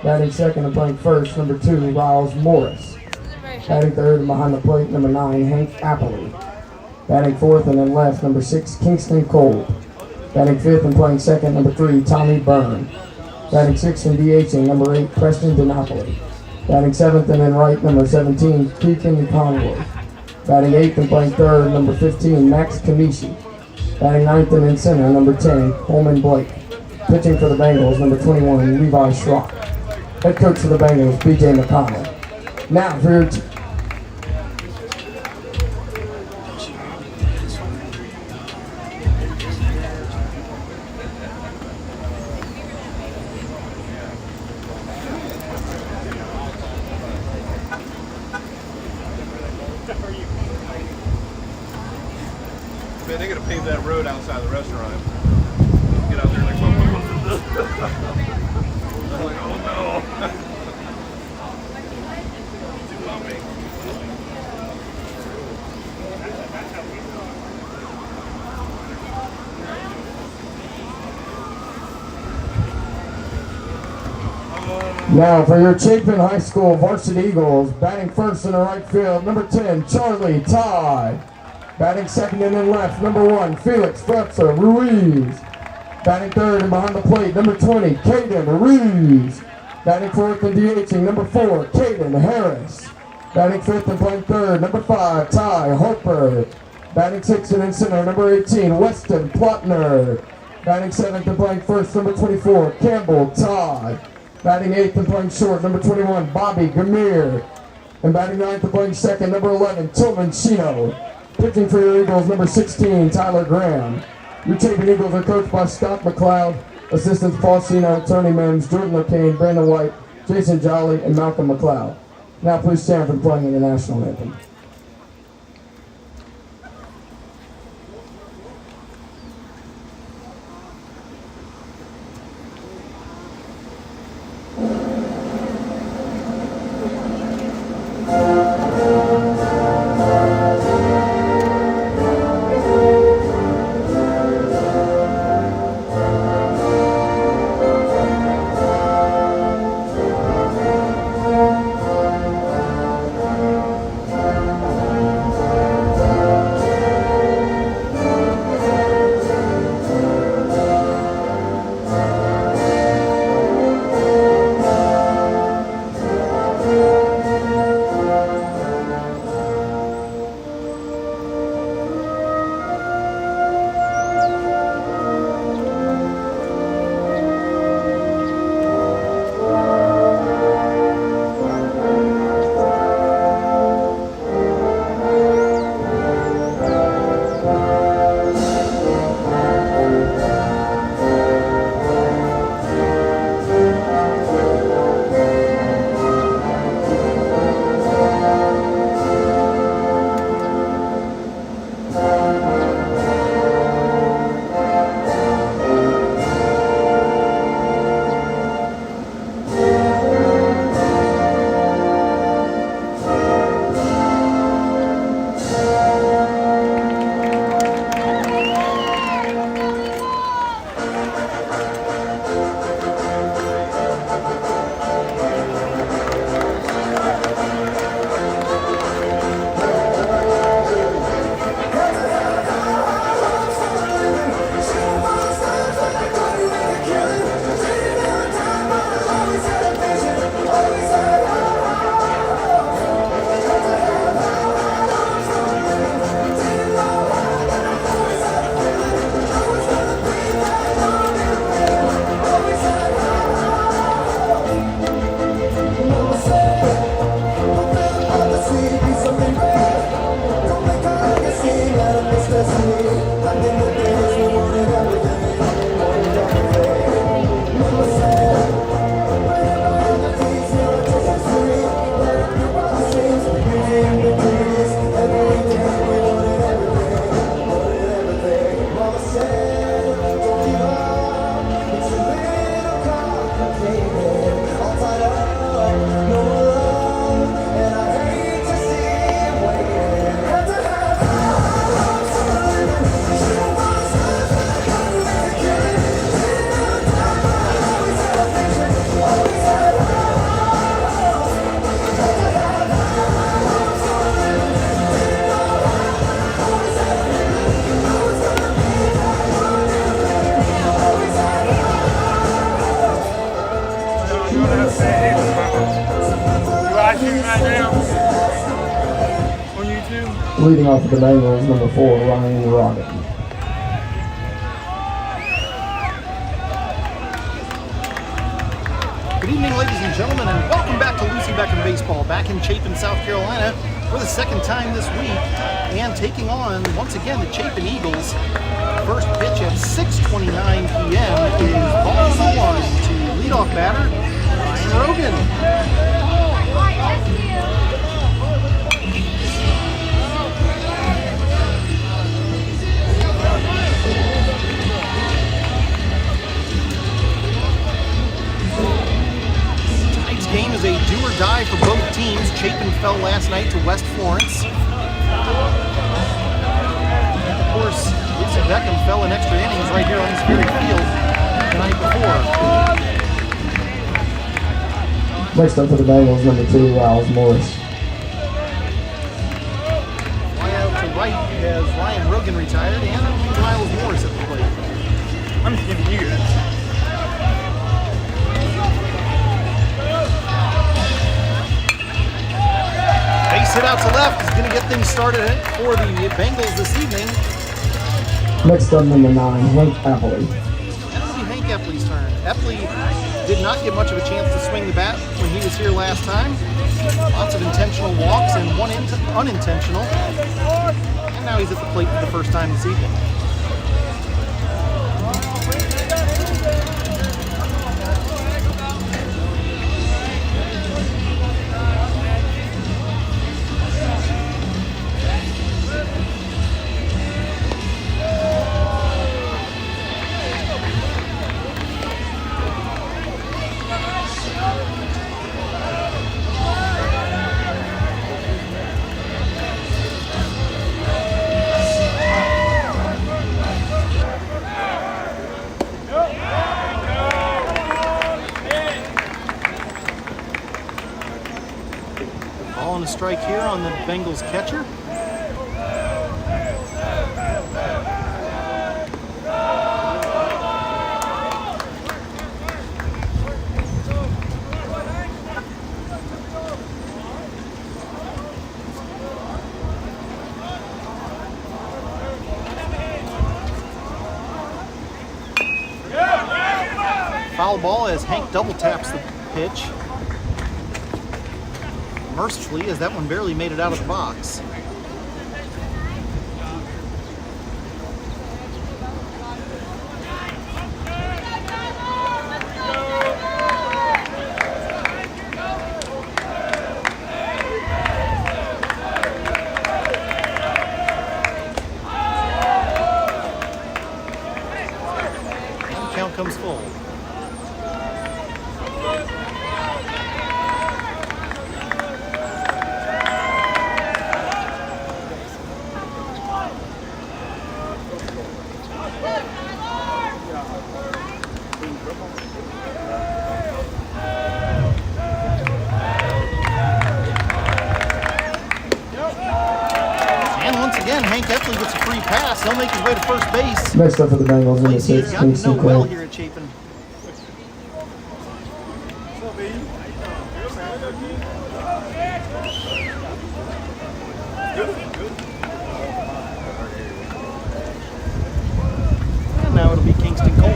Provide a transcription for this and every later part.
Batting second and playing first, number 2, Riles Morris. Batting third and behind the plate, number 9, Hank Appley. Batting fourth and then left, number 6, Kingston Cole. Batting fifth and playing second, number 3, Tommy Byrne. Batting sixth and DHing, number 8, Preston DiNapoli. Batting seventh and then right, number 17, Keegan Conroy. Batting eighth and playing third, number 15, Max Kamishi. Batting ninth and in center, number 10, Coleman Blake. Pitching for the Bengals, number 21, Levi Schrock. Head coach for the Bengals, B.J. McConnell. Now for your Man, they're gonna pave that road outside the restaurant. Get out there like, I'm like, oh no. Too bumpy. Now for your Chapin High School Varsity Eagles, batting first in the right field, number 10, Charlie Ty. Batting second and then left, number 1, Felix Fretzer Ruiz. Batting third and behind the plate, number 20, Caden Ruiz. Batting fourth and DHing, number 4, Caden Harris. Batting fifth and playing third, number 5, Ty Harper. Batting sixth and in center, number 18, Weston Plotner. Batting seventh and playing first, number 24, Campbell Todd. Batting eighth and playing short, number 21, Bobby Gamir. And batting ninth and playing second, number 11, Tillman Chino. Pitching for your Eagles, number 16, Tyler Graham. Your Chapin Eagles are coached by Scott McLeod, assistants Paul Chino, Tony Mims, Jordan LeCain, Brandon White, Jason Jolly, and Malcolm McLeod. Now please stand for playing in the national anthem. leading off with the Bengals, number 4, Ryan Rodden. Good evening, ladies and gentlemen, and welcome back to Lucy Beckham Baseball, back in Chapin, South Carolina, for the second time this week, and taking on, once again, the Chapin Eagles. First pitch at 6:29 p.m. is ball number 1 to leadoff batter, Ryan Rogan. Game is a do or die for both teams. Chapin fell last night to West Florence. And of course, Lucy Beckham fell in extra innings right here on this very field the night before. Next up for the Bengals, number 2, Riles Morris. Fly out to right as Ryan Rogan retired and Riles Morris at the plate. I'm just giving you guys. Base hit out to left is going to get things started for the Bengals this evening. Next up, number 9, Hank Appley. And it'll be Hank Epley's turn. Epley did not get much of a chance to swing the bat when he was here last time. Lots of intentional walks and one unintentional. And now he's at the plate for the first time this evening. Ball and a strike here on the Bengals catcher. Foul ball as Hank double taps the pitch. Mercifully, as that one barely made it out of the box. And the count comes full. Hank Epley gets a free pass. He'll make his way to first base. Next up for the Bengals, number Place he's 6, gotten to know Kingston well Cole. here at Chapin. And now it'll be Kingston Cole.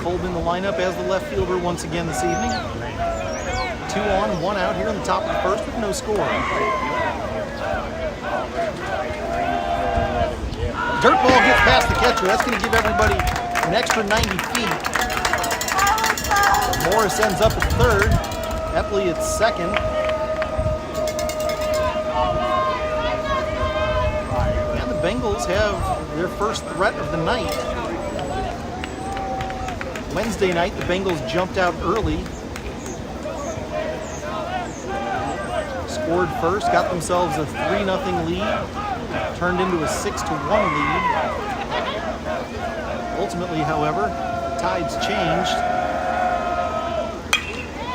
In the lineup as the left fielder once again this evening. 2 on, 1 out here in the top of the first with no score. Dirt ball gets past the catcher. That's going to give everybody an extra 90 feet. Morris ends up at third. Epley at second. And the Bengals have their first threat of the night. Wednesday night, the Bengals jumped out early. Scored first, got themselves a 3-0 lead. Turned into a 6-1 lead. Ultimately, however, tides changed.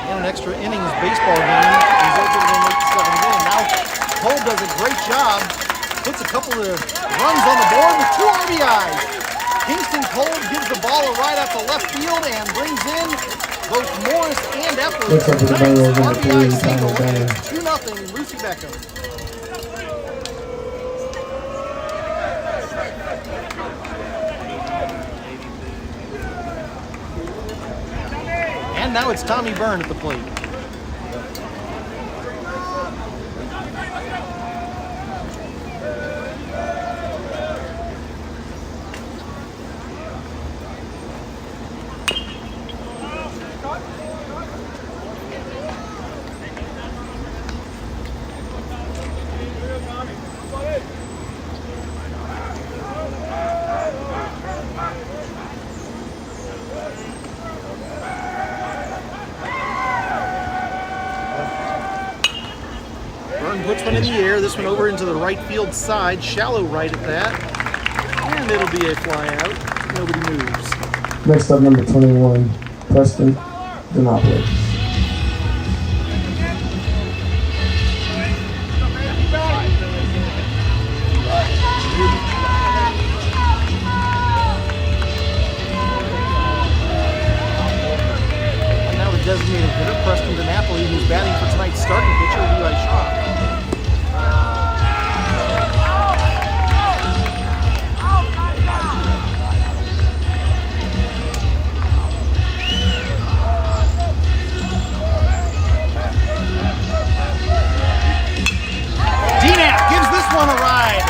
And an extra innings baseball game resulted in an 8-7 win. Now Cole does a great job, puts a couple of runs on the board with 2 RBIs. Kingston Cole gives the ball a ride out to left field and brings in both Morris and Epley. RBI single, and it's 2-0 Lucy Beckham. And now it's Tommy Byrne at the plate. Puts one in the air, this one over into the right field side, shallow right at that, and it'll be a fly out. Nobody moves. Next up, number 21, Preston Denopoulos. And now the designated hitter, Preston Denopoulos, who's batting for tonight's starting pitcher, Levi Shaw. On a ride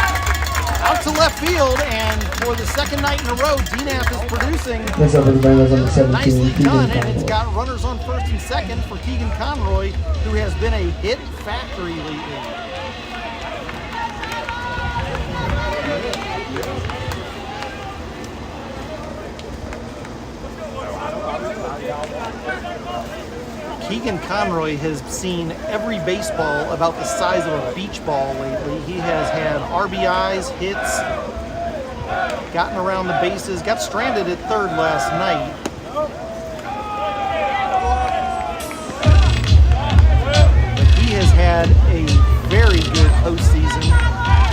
out to left field, and for the second night in a row, DNAP is producing. Next up for the Bengals, number 17, nicely Keegan done, Conroy. and it's got runners on first and second for Keegan Conroy, who has been a hit factory lately. Keegan Conroy has seen every baseball about the size of a beach ball lately. He has had RBIs, hits, gotten around the bases, got stranded at third last night. But he has had a very good postseason.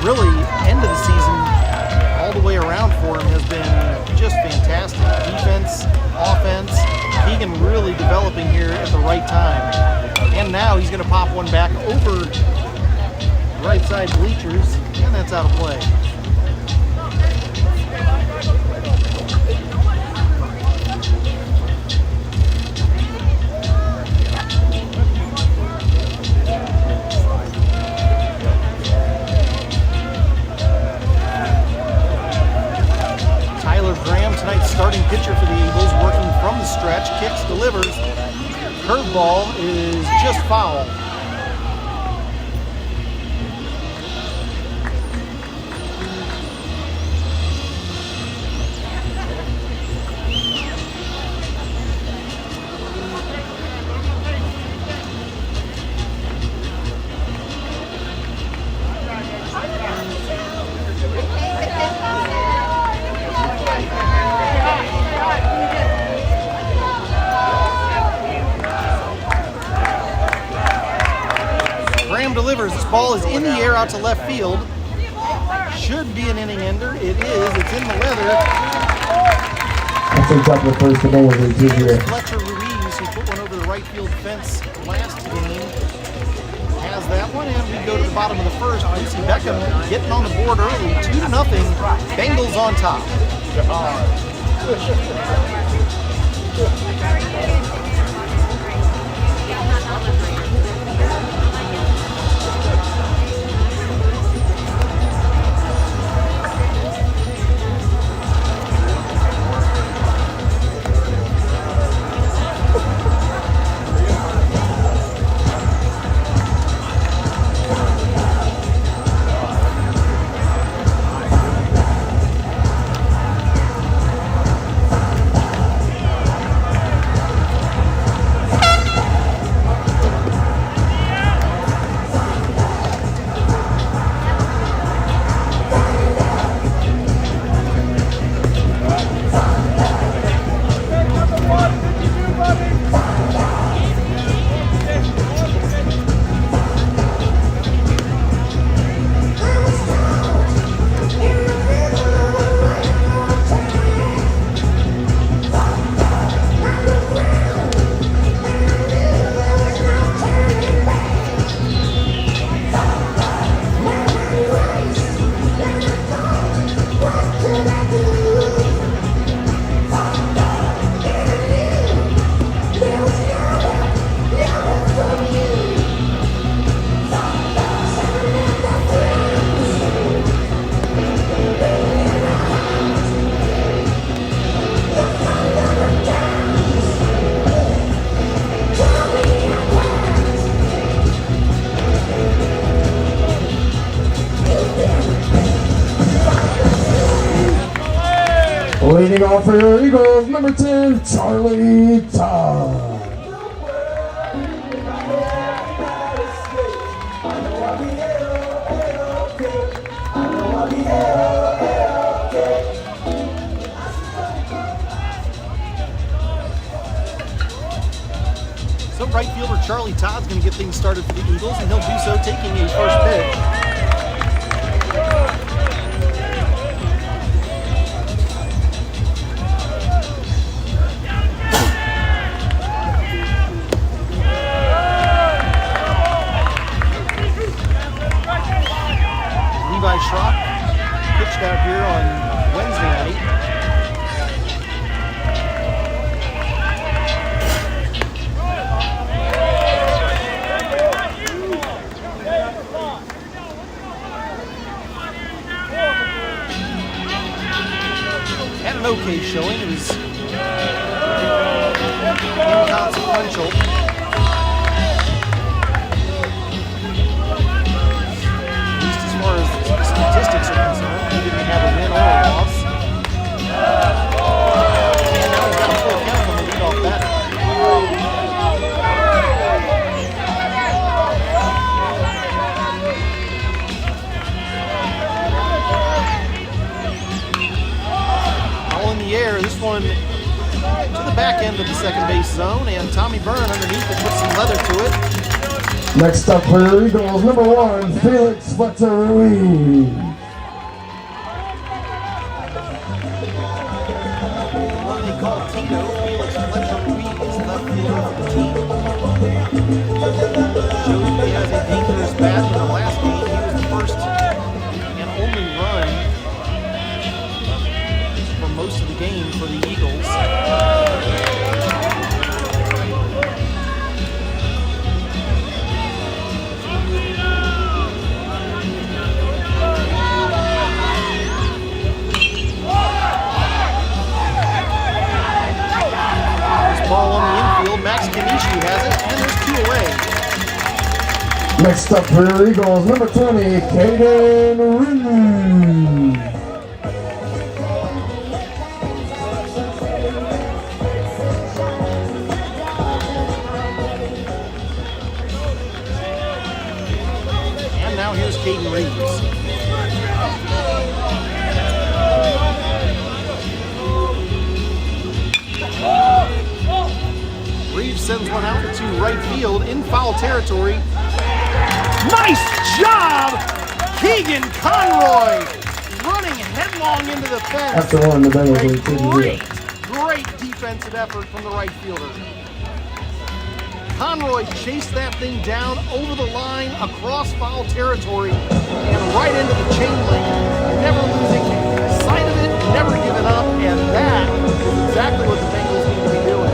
Really, end of the season, all the way around for him has been just fantastic. Defense, offense, Keegan really developing here at the right time. And now he's going to pop one back over the right side bleachers, and that's out of play. Tonight's starting pitcher for the Eagles, working from the stretch, kicks, delivers. Curveball is just foul. Delivers. This ball is in the air out to left field. Should be an inning ender. It is. It's in the leather. That's on top of the first. The Bengals are here. Fletcher Ruiz, who put one over the right field fence last game, has that one, and we go to the bottom of the first. Lucy Beckham getting on the board early, 2-0. Bengals on top. Leading off for your Eagles, number 10, Charlie Todd. So right fielder Charlie Todd's going to get things started for the Eagles, and he'll do so taking a first pitch. Schrock pitched out here on Wednesday night. Had an okay showing. It was inconsequential. Statistics are concerned. He didn't have a win or a loss. And now he's got a full count on the leadoff batter. All in the air. This one to the back end of the second base zone, and Tommy Byrne underneath it puts some leather to it. Next up for your Eagles, number 1, Felix Ruiz. One they call Tito, Felix Ruiz, left fielder for the team. Shows he has a dangerous bat. In the last game, he was the first and only run for most of the game for the Eagles. Ball on the infield, Max Kanishi has it, and there's 2 away. Next up for your Eagles, number 20, Caden Reed. And now here's Caden Reeves. Reeves sends one out to right field in foul territory. Nice job, Keegan Conroy, running headlong into the fence. After one, the Bengals lead 2-0. Great defensive effort from the right fielder. Conroy chased that thing down over the line, across foul territory, and right into the chain link, never losing sight of it, never giving up, and that is exactly what the Bengals need to be doing.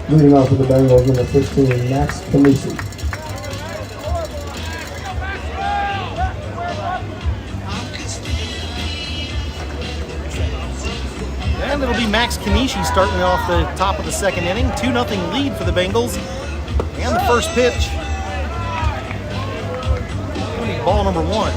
Leading off with the Bengals, number 15, Max Kanishi. Max Kanishi starting off the top of the second inning. 2-0 lead for the Bengals. And the first pitch. Ball number 1.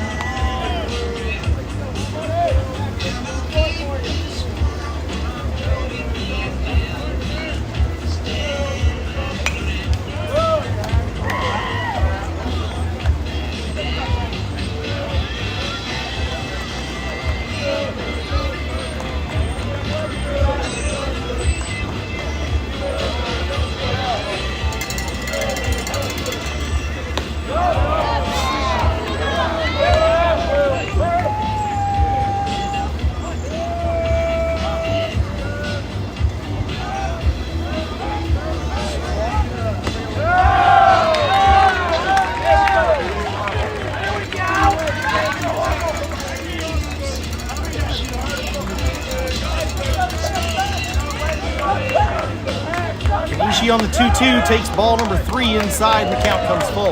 On the 2-2 takes ball number 3 inside and the count comes full.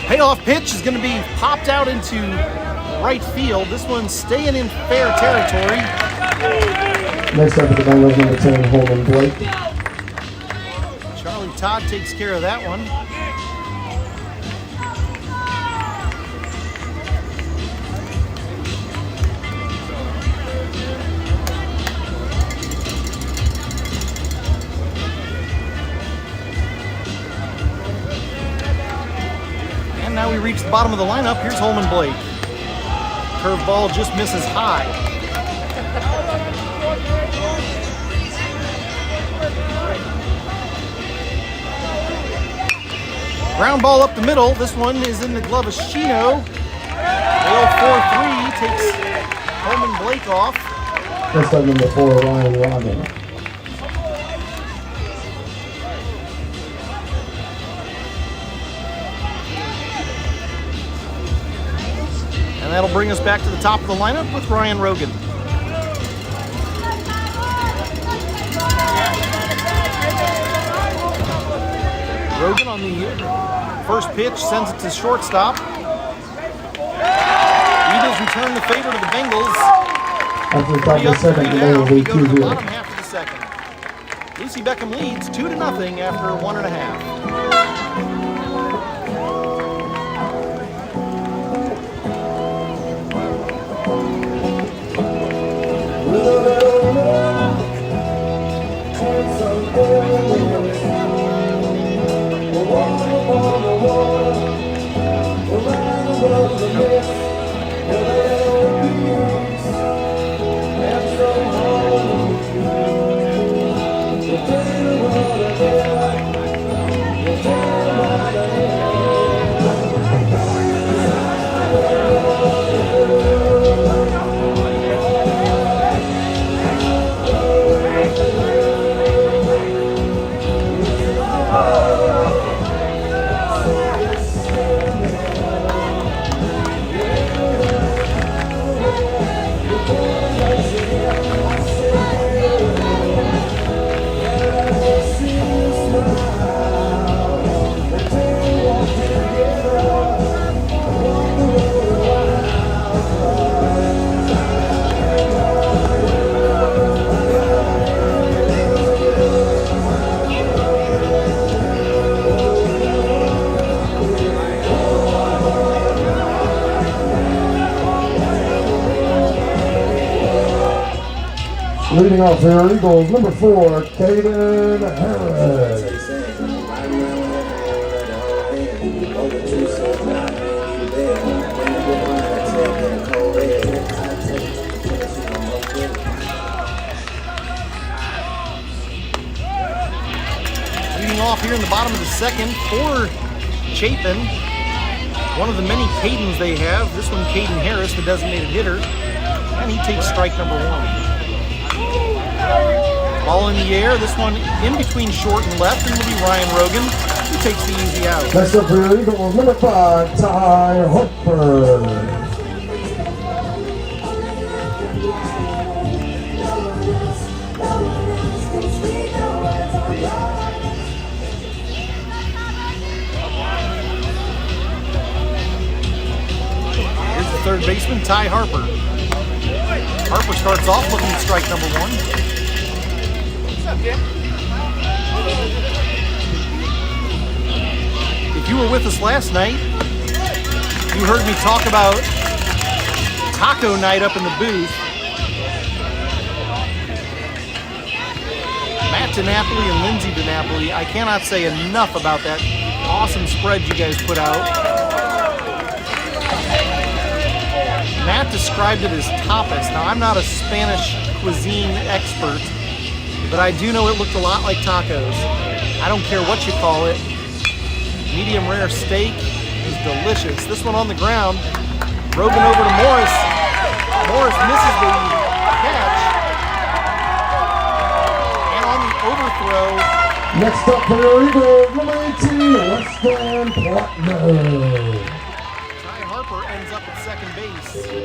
Payoff pitch is going to be popped out into right field. This one's staying in fair territory. Next up at the Bengals, number 10, Holman Blake. Charlie Todd takes care of that one. Now we reach the bottom of the lineup. Here's Holman Blake. Curveball just misses high. Ground ball up the middle. This one is in the glove of Shino. The 0-4-3 takes Holman Blake off. Next up, number 4, Ryan Rogan. And that'll bring us back to the top of the lineup with Ryan Rogan. Rogan on the first pitch sends it to shortstop. Eagles return the favor to the Bengals. After the top of the second, the Bengals lead 2-0. We go to the bottom half of the second. Lucy Beckham leads 2-0 after 1.5. Leading off here, Eagles, number 4, Caden Harris. Leading off here in the bottom of the second for Chapin. One of the many Cadens they have. This one, Caden Harris, the designated hitter. And he takes strike number 1. Ball in the air. This one in between short and left, and it'll be Ryan Rogan who takes the easy out. Next up for your Eagles, number 5, Ty Hookford. baseman, Ty Harper. Harper starts off looking at strike number one. If you were with us last night, you heard me talk about taco night up in the booth. Matt DiNapoli and Lindsay DiNapoli, I cannot say enough about that awesome spread you guys put out. Matt described it as tapas. Now, I'm not a Spanish cuisine expert, but I do know it looked a lot like tacos. I don't care what you call it. Medium rare steak is delicious. This one on the ground. Rogan over to Morris. Morris misses the catch. And on the overthrow. Next up for your Eagles, number 18, Weston Platinum. Ty Harper ends up at second base.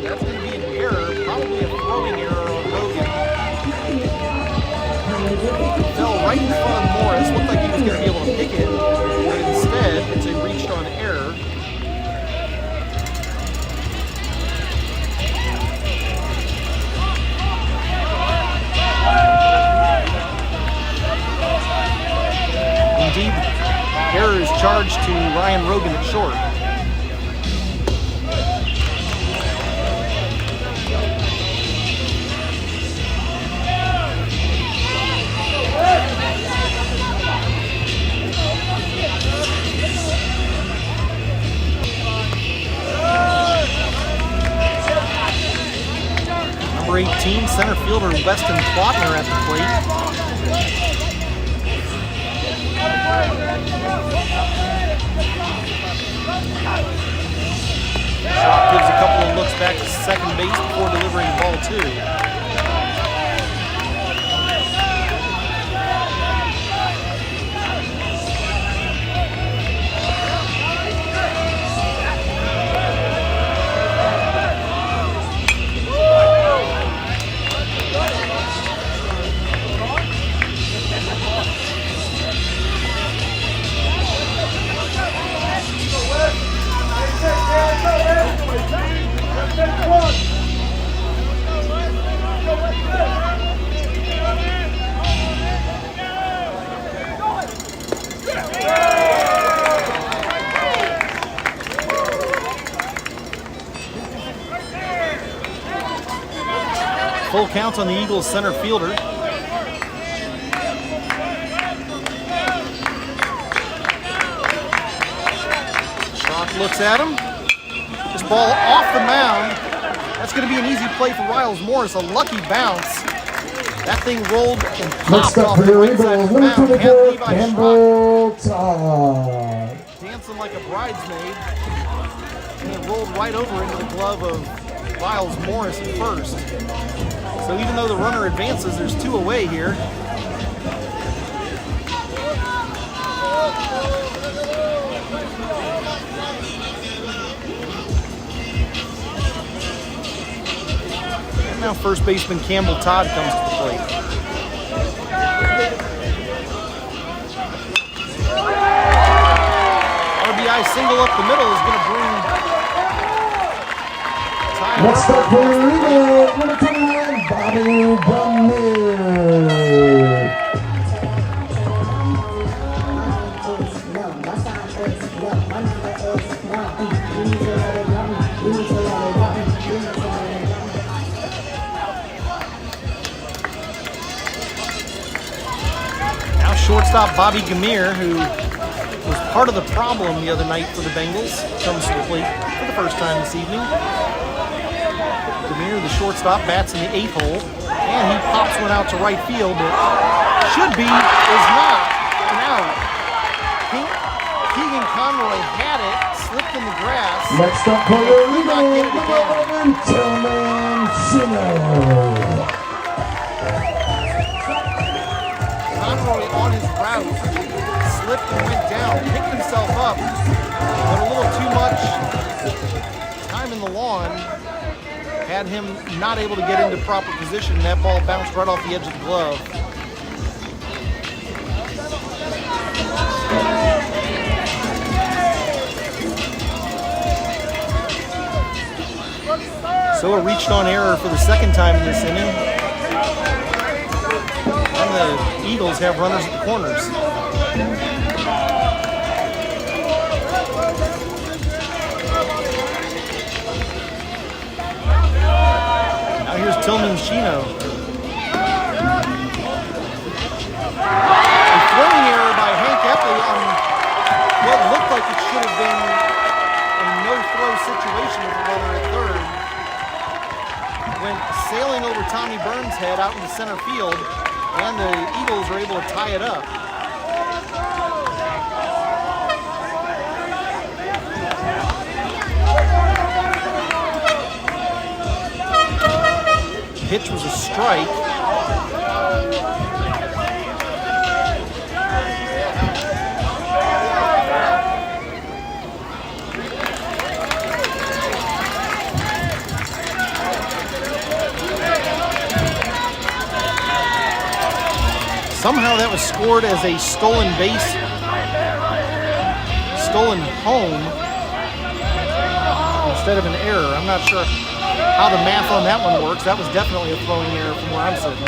That's going to be an error, probably a throwing error on Rogan. Fell right in front of Morris. Looked like he was going to be able to pick it, but instead, it's a reached on error. Indeed, error is charged to Ryan Rogan at short. Number 18, center fielder Weston Plotner at the plate. Shot gives a couple of looks back to second base before delivering ball two. Full count on the Eagles center fielder. Shock looks at him. This ball off the mound. That's going to be an easy play for Riles Morris. A lucky bounce. That thing rolled and popped off the right side of the mound. And Levi Schrock dancing like a bridesmaid. And it rolled right over into the glove of Riles Morris at first. So even though the runner advances, there's two away here. And now first baseman Campbell Todd comes to the plate. RBI single up the middle is going to bring Next up for your Eagles, number 21, Bobby Gamir. Now shortstop Bobby Gamir, who was part of the problem the other night for the Bengals, comes to the plate for the first time this evening. Gamir, the shortstop, bats in the 8th hole, and he pops one out to right field that should be, is not, an out. Keegan Conroy had it, slipped in the grass. Next up for your Eagles, number 11, Tillman Shino. Conroy on his route, slipped and went down, picked himself up, but a little too much time in the lawn had him not able to get into proper position. That ball bounced right off the edge of the glove. So a reached on error for the second time in this inning. And the Eagles have runners at the corners. Now here's Tillman Chino. A throwing error by Hank Epley on what looked like it should have been a no-throw situation with the runner at third. Went sailing over Tommy Burns' head out in the center field, and the Eagles are able to tie it up. Pitch was a strike. Somehow that was scored as a stolen base, stolen home, instead of an error. I'm not sure how the math on that one works. That was definitely a throwing error from where I'm sitting.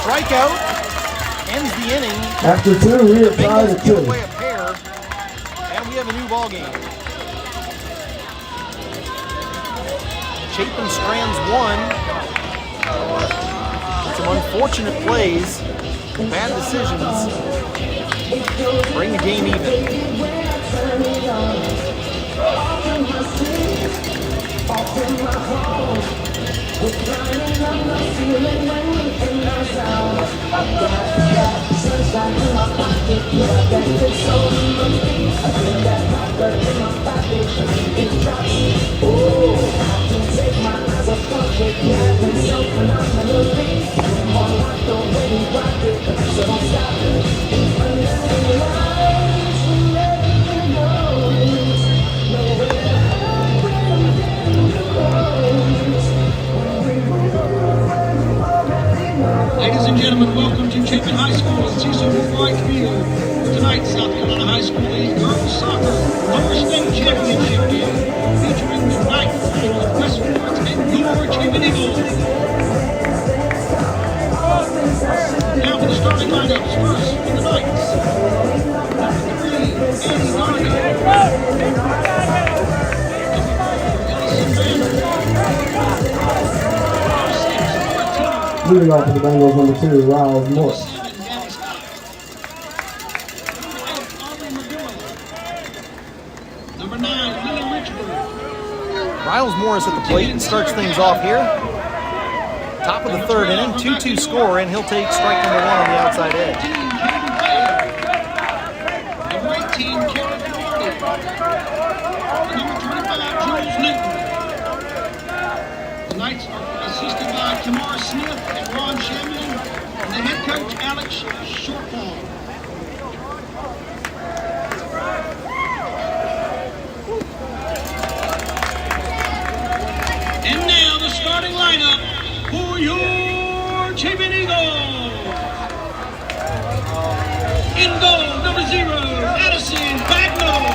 Strikeout ends the inning. After two, we are tied Bengals at give 2. away a pair, and we have a new ball game. Chapin strands one. Some unfortunate plays, bad decisions, bring the game even. Ladies and gentlemen, welcome to Chapin High School at Cecil Wright Field. Tonight, South Carolina High School League Girls Soccer Lower State Championship game featuring the 9th annual West Sports and your Chapin Eagles. Now for the starting lineups. First for the Knights. Number 3, Annie Garner. Moving on to the Bengals, number 2, Riles Morris. Number 9, Lily Richburg. Riles Morris at the plate and starts things off here. Top of the third inning, 2-2 score, and he'll take strike number 1 on the outside edge. Number 18, Karen Marty. Number 25, Jules Newton. The Knights are assisted by Tamar Smith and Ron Shamlin, and the head coach, Alex Shortfall. And now the starting lineup for your Chapin Eagles. In goal, number 0, Addison Bagnall.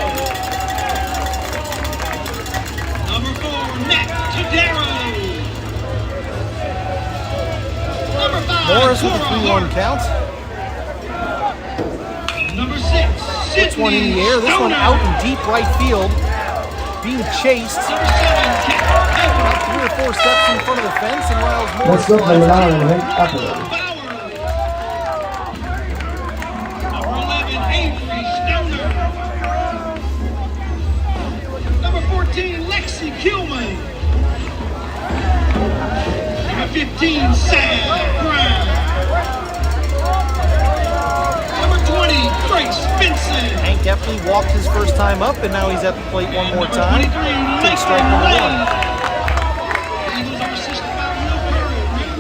Number 4, Matt Tadaro. Number 5, Morris with a Cora 3-1 count. Number 6, This one in the Sydney air, this one Stoner. out in deep right field, being chased. Number 7, Kate About 3 or 4 steps in front of the fence, and Riles Morris Next up, number flies 9, out. Hank Epley. Number 11, Avery Stoner. Number 14, Lexi Kilman. Number 15, Sam Brown. Number 20, Grace Benson. Hank Epley walked his first time up, and now he's at the plate one more Number time. 23, Takes strike number 1. The Eagles are assisted by Will Perry, Will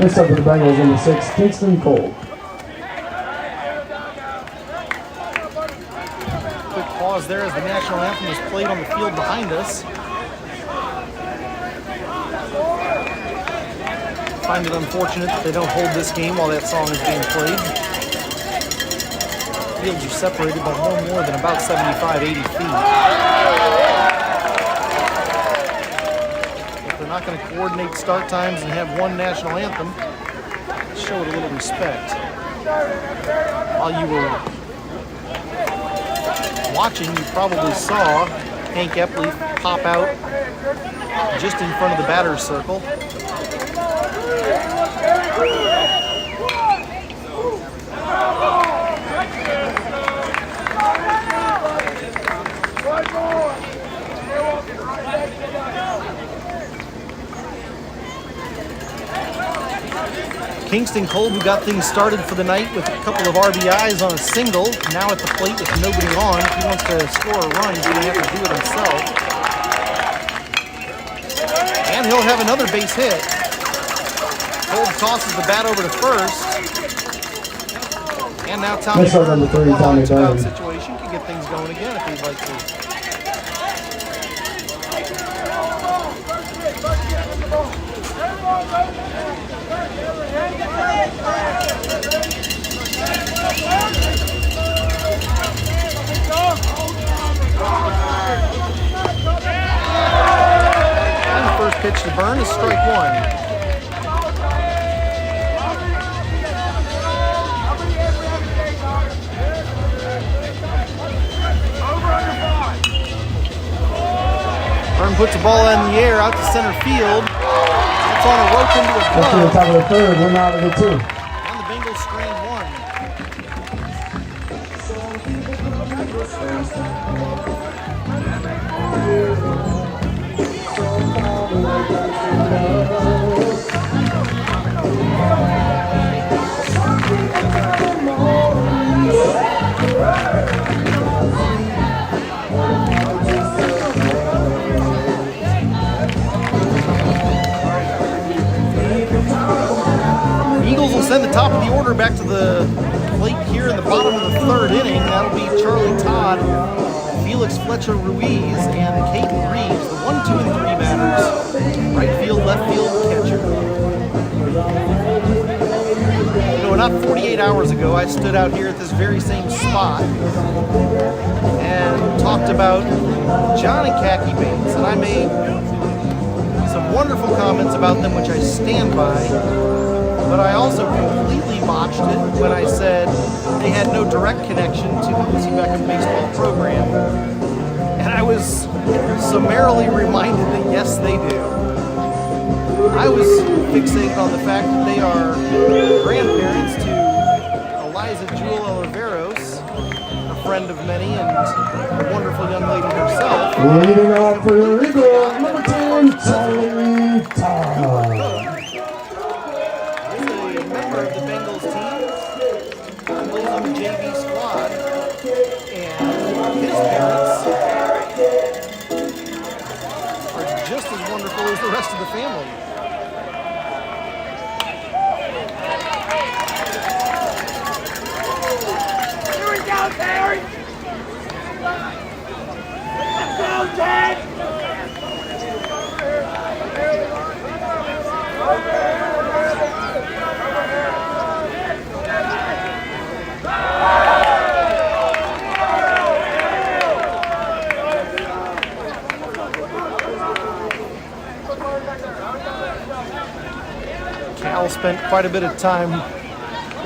Next up for the Bengals, number 6, Kingston Cole. Quick pause there as the national anthem is played on the field behind us. Find it unfortunate that they don't hold this game while that song is being played. Fields are separated by no more than about 75, 80 feet. If they're not going to coordinate start times and have one national anthem, show it a little respect. While you were watching, you probably saw Hank Epley pop out just in front of the batter's circle. Kingston Cole, who got things started for the night with a couple of RBIs on a single, now at the plate with nobody on. If he wants to score a run, he's going to have to do it himself. And he'll have another base hit. Cole tosses the bat over to first. And now Tommy Byrne, with a one-out situation, can get things going again if he'd like to. And the first pitch to Byrne is strike one. Byrne puts the ball in the air out to center field. It's on a rope into the glove. Up to the top of the third, 1 out of the 2. And the Bengals strand one. Eagles will send the top of the order back to the plate here in the bottom of the third inning. That'll be Charlie Todd, Felix Fletcher Ruiz, and Caden Reeves, the 1, 2, and 3 batters. Right field, left field, catcher. You know, not 48 hours ago, I stood out here at this very same spot and talked about John and Khaki Bates, and I made some wonderful comments about them, which I stand by. But I also completely botched it when I said they had no direct connection to the Lucy Beckham baseball program. And I was summarily reminded that yes, they do. I was fixated on the fact that they are grandparents to Eliza Jewel Oliveros, a friend of many and a wonderful young lady herself. Leading off for the Eagles, number 10, Charlie Todd. Of the Bengals team, plays on the JV squad, and his parents are just as wonderful as the rest of the family. Here we go, Terry! Let's go, Ted! Cal spent quite a bit of time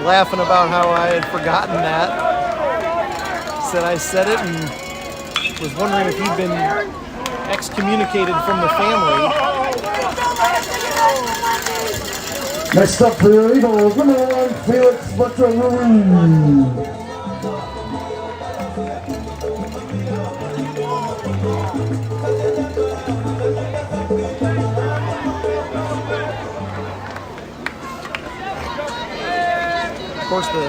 laughing about how I had forgotten that. Said I said it and was wondering if he'd been excommunicated from the family. Next up for your Eagles, number 1, Felix Fletcher Ruiz. Of course, the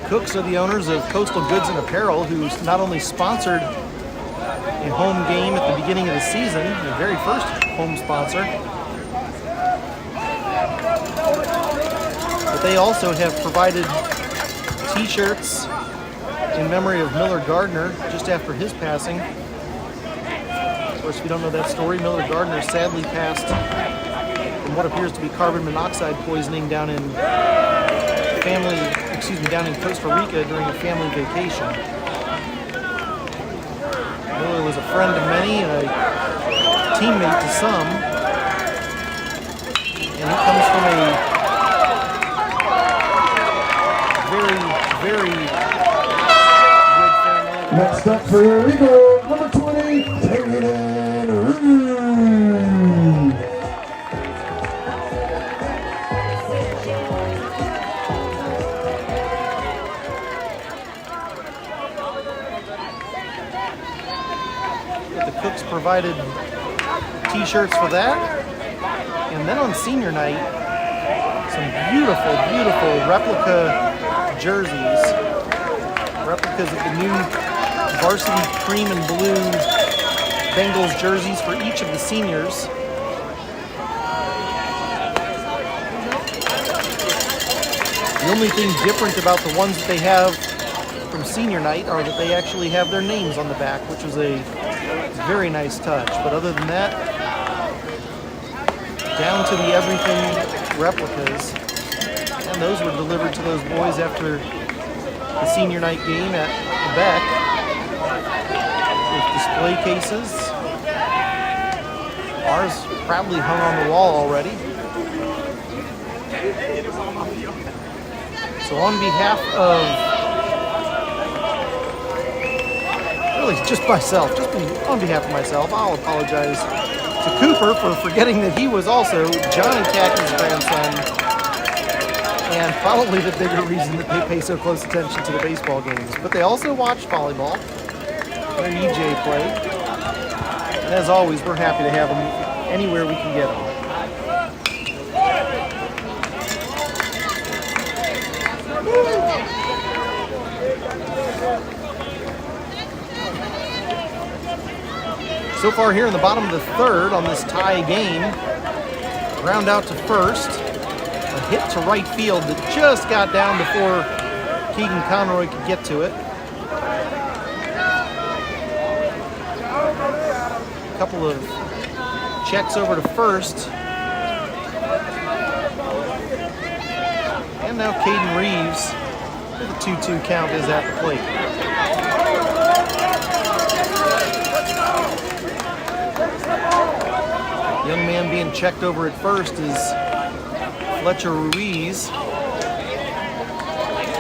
Cooks are the owners of Coastal Goods and Apparel, who's not only sponsored a home game at the beginning of the season, the very first home sponsor, they also have provided t-shirts in memory of Miller Gardner just after his passing. Of course, if you don't know that story, Miller Gardner sadly passed from what appears to be carbon monoxide poisoning down in Costa Rica during a family vacation. Miller was a friend to many and a teammate to some. And he comes from a very, very good family. Next up for your Eagle, number 20, Chapin. The Cooks provided t-shirts for that. And then on senior night, some beautiful, beautiful replica jerseys. Replicas of the new varsity cream and blue Bengals jerseys for each of the seniors. The only thing different about the ones that they have from senior night are that they actually have their names on the back, which was a very nice touch. But other than that, down to the everything replicas. And those were delivered to those boys after the senior night game at the Beck with display cases. Ours proudly hung on the wall already. So on behalf of really just myself, on behalf of myself, I'll apologize to Cooper for forgetting that he was also Johnny Cackey's grandson, and probably the bigger reason that they pay so close attention to the baseball games. But they also watch volleyball, their EJ play, and as always, we're happy to have them anywhere we can get them. So far here in the bottom of the third on this tie game, ground out to first, a hit to right field that just got down before Keegan Conroy could get to it. A couple of checks over to first. And now Caden Reeves with a 2-2 count is at the plate. Young man being checked over at first is Fletcher Ruiz.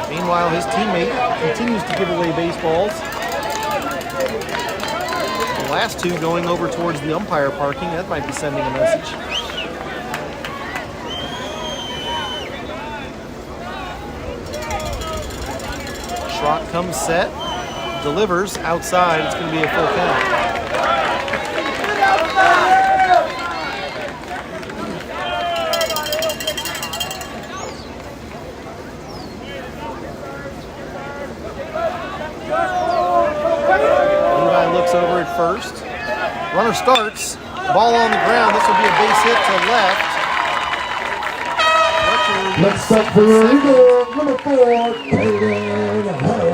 Meanwhile, his teammate continues to give away baseballs. The last two going over towards the umpire parking. That might be sending a message. Schrock comes set, delivers outside. It's going to be a full count. Over at first. Runner starts. Ball on the ground. This will be a base hit to left. Next up for your Eagle, number 4, Caden Harris.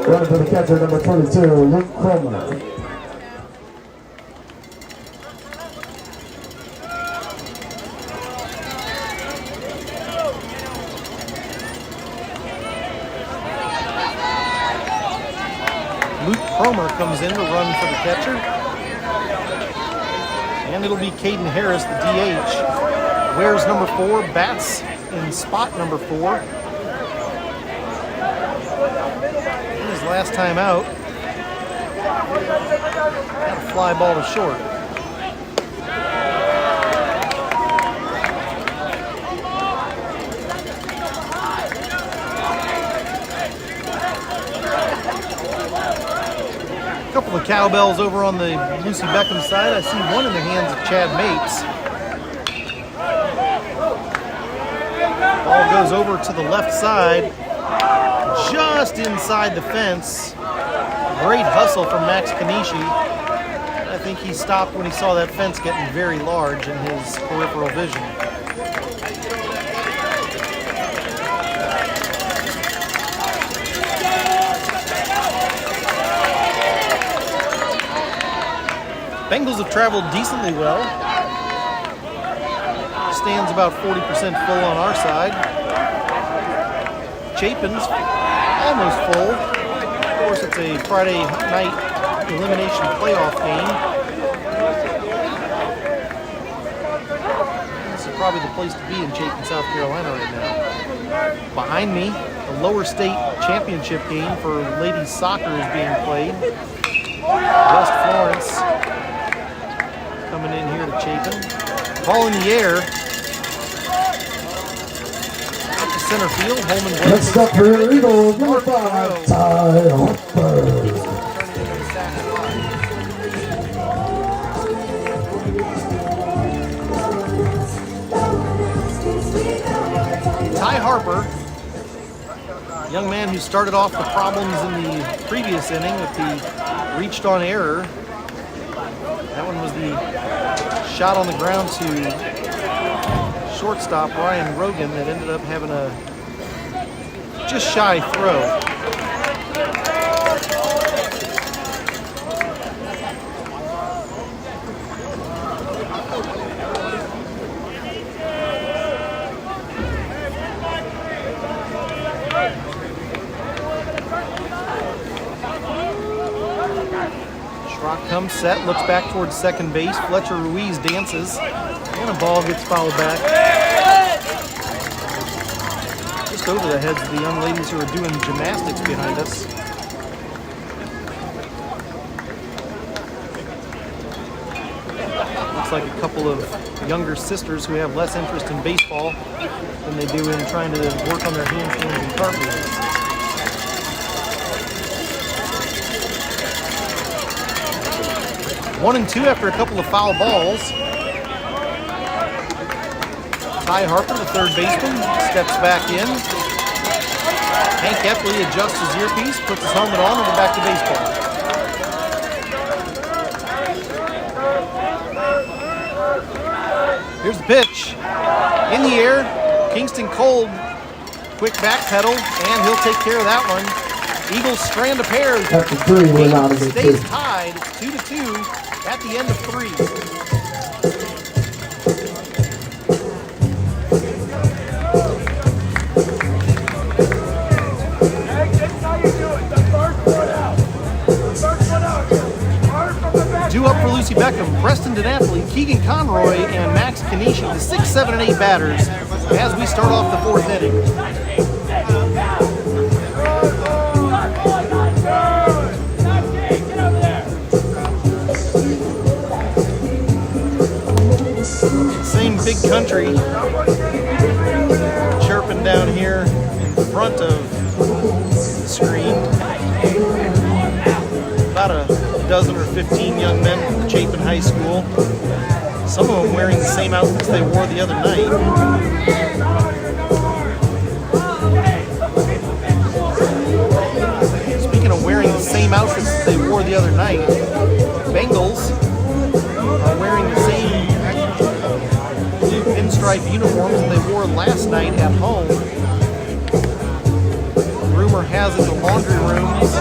Running to the catcher, number 22, Luke Cromer. Cromer comes in to run for the catcher. And it'll be Caden Harris, the DH. Wears number 4, bats in spot number 4. And his last time out, got a fly ball to short. Couple of cowbells over on the Lucy Beckham side. I see one in the hands of Chad Mapes. Ball goes over to the left side, just inside the fence. Great hustle from Max Kanishi. I think he stopped when he saw that fence getting very large in his peripheral vision. Bengals have traveled decently well. Stands about 40% full on our side. Chapin's almost full. Of course, it's a Friday night elimination playoff game. This is probably the place to be in Chapin, South Carolina right now. Behind me, the lower state championship game for ladies soccer is being played. West Florence coming in here to Chapin. Ball in the air. Out to center field. Holman Next up for your Eagles, number 5, Ty Harper. Ty Harper, young man who started off the problems in the previous inning with the reached on error. That one was the shot on the ground to shortstop Ryan Rogan that ended up having a just shy throw. Comes set, looks back towards second base. Fletcher Ruiz dances, and a ball gets fouled back. Just over the heads of the young ladies who are doing gymnastics behind us. Looks like a couple of younger sisters who have less interest in baseball than they do in trying to work on their handstands and cartwheels. One and two after a couple of foul balls. Ty Harper, the third baseman, steps back in. Hank Epley adjusts his earpiece, puts his helmet on, and we're back to baseball. Here's the pitch. In the air, Kingston Cole, quick back pedal, and he'll take care of that one. Eagles strand a pair. After 3, we're not a good Stays two. tied. It's 2-2 at the end of 3. Two up for Lucy Beckham, Preston DiNapoli, Keegan Conroy, and Max Kanishi, the 6, 7, and 8 batters as we start off the 4th inning. Same big country chirping down here in front of the screen. About a dozen or 15 young men from Chapin High School. Some of them wearing the same outfits they wore the other night. Speaking of wearing the same outfits that they wore the other night, Bengals are wearing the same blue pinstripe uniforms that they wore last night at home. Rumor has it the laundry rooms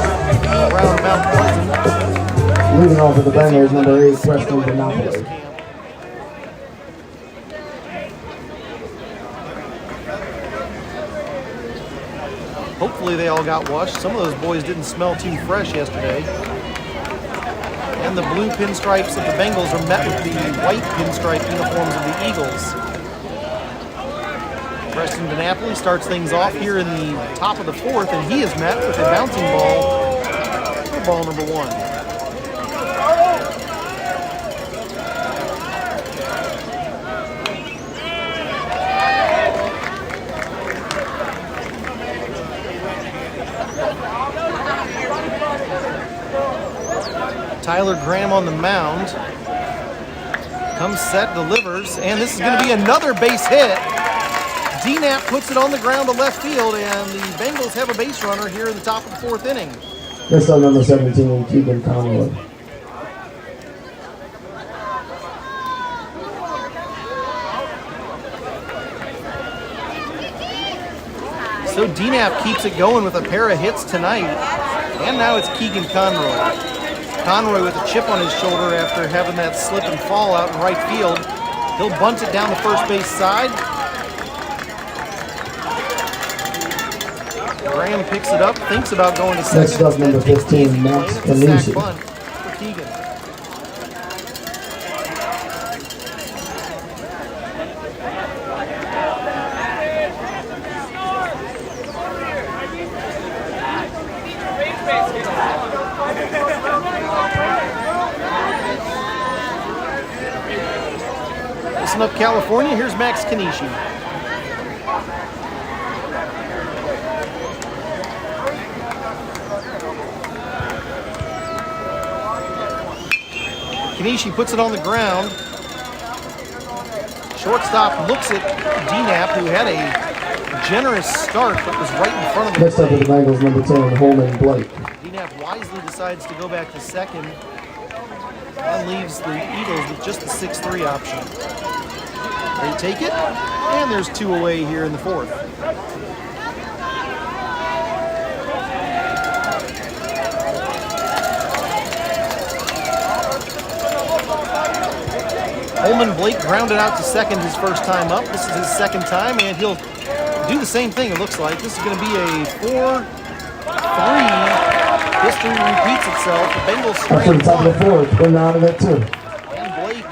around Mount Pleasant. Leading off with the Bengals, number 8, Preston DiNapoli. Hopefully they all got washed. Some of those boys didn't smell too fresh yesterday. And the blue pinstripes of the Bengals are met with the white pinstripe uniforms of the Eagles. Preston DiNapoli starts things off here in the top of the 4th, and he is met with a bouncing ball for ball number 1. Tyler Graham on the mound. Comes set, delivers, and this is going to be another base hit. DNAP puts it on the ground to left field, and the Bengals have a base runner here in the top of the 4th inning. Next up, number 17, Keegan Conroy. So DNAP keeps it going with a pair of hits tonight. And now it's Keegan Conroy. Conroy with a chip on his shoulder after having that slip and fall out in right field. He'll bunt it down the first base side. Graham picks it up, thinks about going to second. Next up, number 15, Max Kanishi. Bunt for Keegan. Listen up, California. Here's Max Kanishi. Kanishi puts it on the ground. Shortstop looks at DNAP, who had a generous start but was right in front of him. Next up for the Bengals, number 10, Holman Blake. DNAP wisely decides to go back to second and leaves the Eagles with just the 6-3 option. They take it, and there's 2 away here in the 4th. Holman Blake grounded out to second his first time up. This is his second time, and he'll do the same thing, it looks like. This is going to be a 4-3. History repeats itself. The Bengals straight Top of the 4th, we're out of it too. And Blake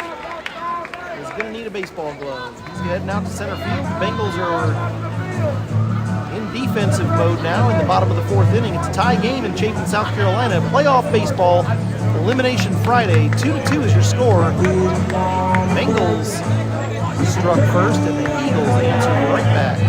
is going to need a baseball glove. He's heading out to center field. The Bengals are in defensive mode now in the bottom of the 4th inning. It's a tie game in Chapin, South Carolina. Playoff baseball, Elimination Friday. 2-2 is your score. Bengals struck first, and the Eagles answered right back.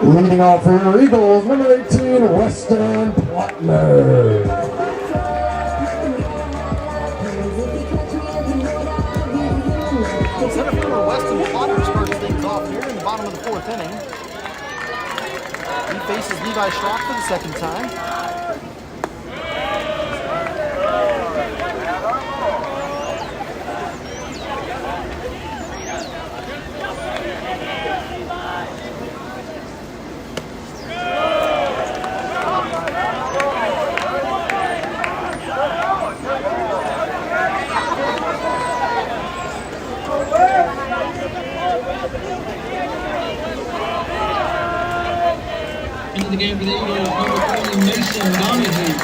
Leading off for your Eagles, number 18, Weston Plattner. Center fielder Weston Plattner starts things off here in the bottom of the 4th inning. He faces Levi Schrock for the second time. Into the game for the Eagles, number 30, Mason Donahue.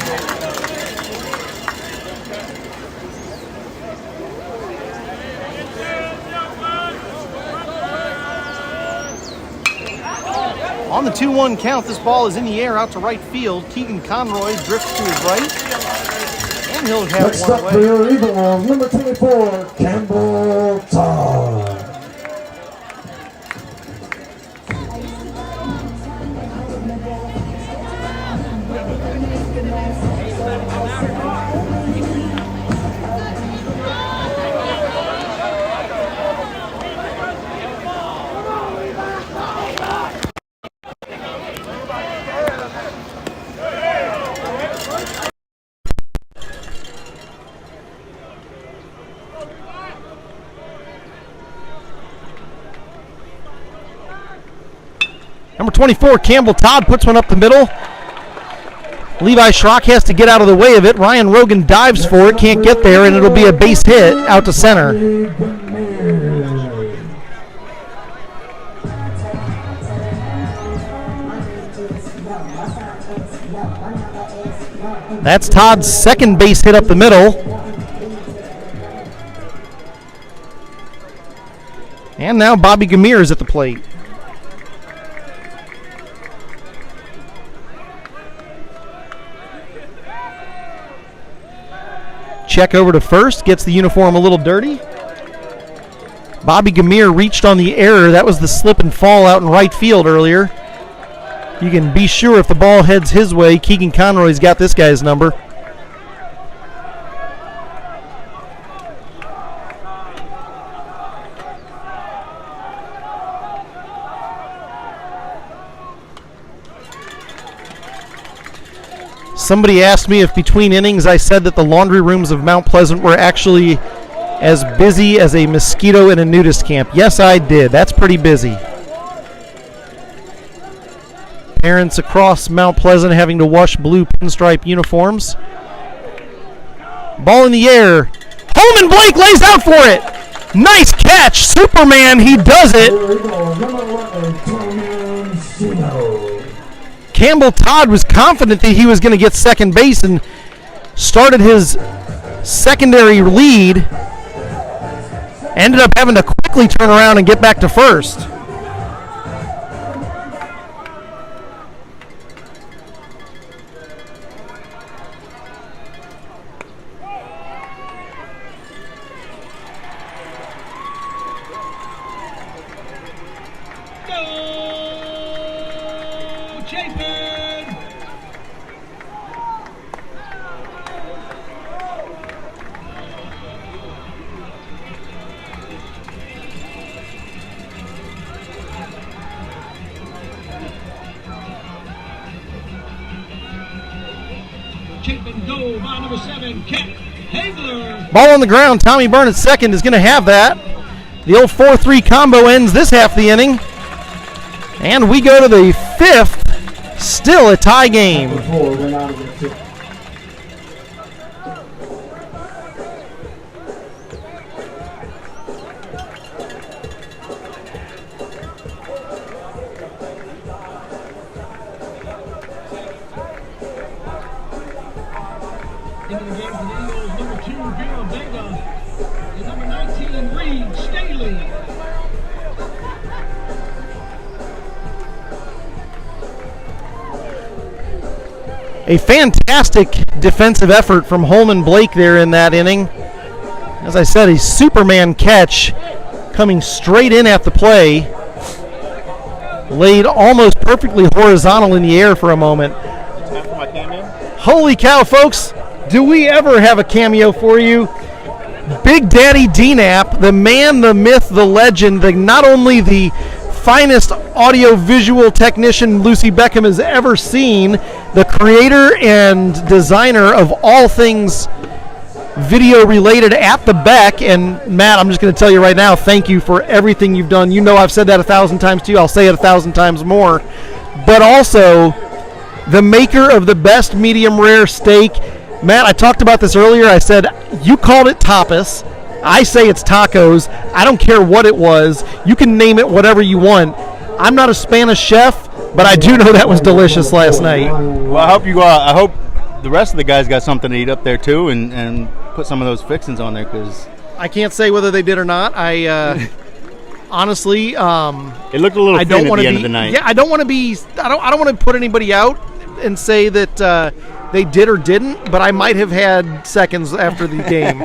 On the 2-1 count, this ball is in the air out to right field. Keegan Conroy drifts to his right, and he'll have Next one up away. for your Eagles, number 24, Campbell Todd. Number 24, Campbell Todd puts one up the middle. Levi Schrock has to get out of the way of it. Ryan Rogan dives for it, can't get there, and it'll be a base hit out to center. That's Todd's second base hit up the middle. And now Bobby Gamir is at the plate. Check over to first, gets the uniform a little dirty. Bobby Gamir reached on the error. That was the slip and fall out in right field earlier. You can be sure if the ball heads his way, Keegan Conroy's got this guy's number. Somebody asked me if between innings I said that the laundry rooms of Mount Pleasant were actually as busy as a mosquito in a nudist camp. Yes, I did. That's pretty busy. Parents across Mount Pleasant having to wash blue pinstripe uniforms. Ball in the air. Holman Blake lays out for it. Nice catch. Superman, he does it. Campbell Todd was confident that he was going to get second base and started his secondary lead. Ended up having to quickly turn around and get back to first. Chapin! Chapin go by number 7, Cat Hagler. Ball on the ground. Tommy Byrne at second is going to have that. The old 4-3 combo ends this half of the inning. And we go to the fifth. Still a tie game. Into the game for the Eagles, number 2, Vera Vega, and number 19, Reed Staley. A fantastic defensive effort from Holman Blake there in that inning. As I said, a Superman catch coming straight in at the play. Laid almost perfectly horizontal in the air for a moment. Time for my cameo? Holy cow, folks. Do we ever have a cameo for you? Big Daddy D-Nap, the man, the myth, the legend, not only the finest audio-visual technician Lucy Beckham has ever seen, the creator and designer of all things video-related at the Beck. And Matt, I'm just going to tell you right now, thank you for everything you've done. You know I've said that 1,000 times to you. I'll say it 1,000 times more. But also, the maker of the best medium rare steak. Matt, I talked about this earlier. I said, you called it tapas. I say it's tacos. I don't care what it was. You can name it whatever you want. I'm not a Spanish chef, but I do know that was delicious last night. Well, I hope the rest of the guys got something to eat up there too, and put some of those fixings on there, because I can't say whether they did or not. I honestly, it looked a little thin at the end of the night. Yeah, I don't want to be. I don't want to put anybody out and say that they did or didn't, but I might have had seconds after the game.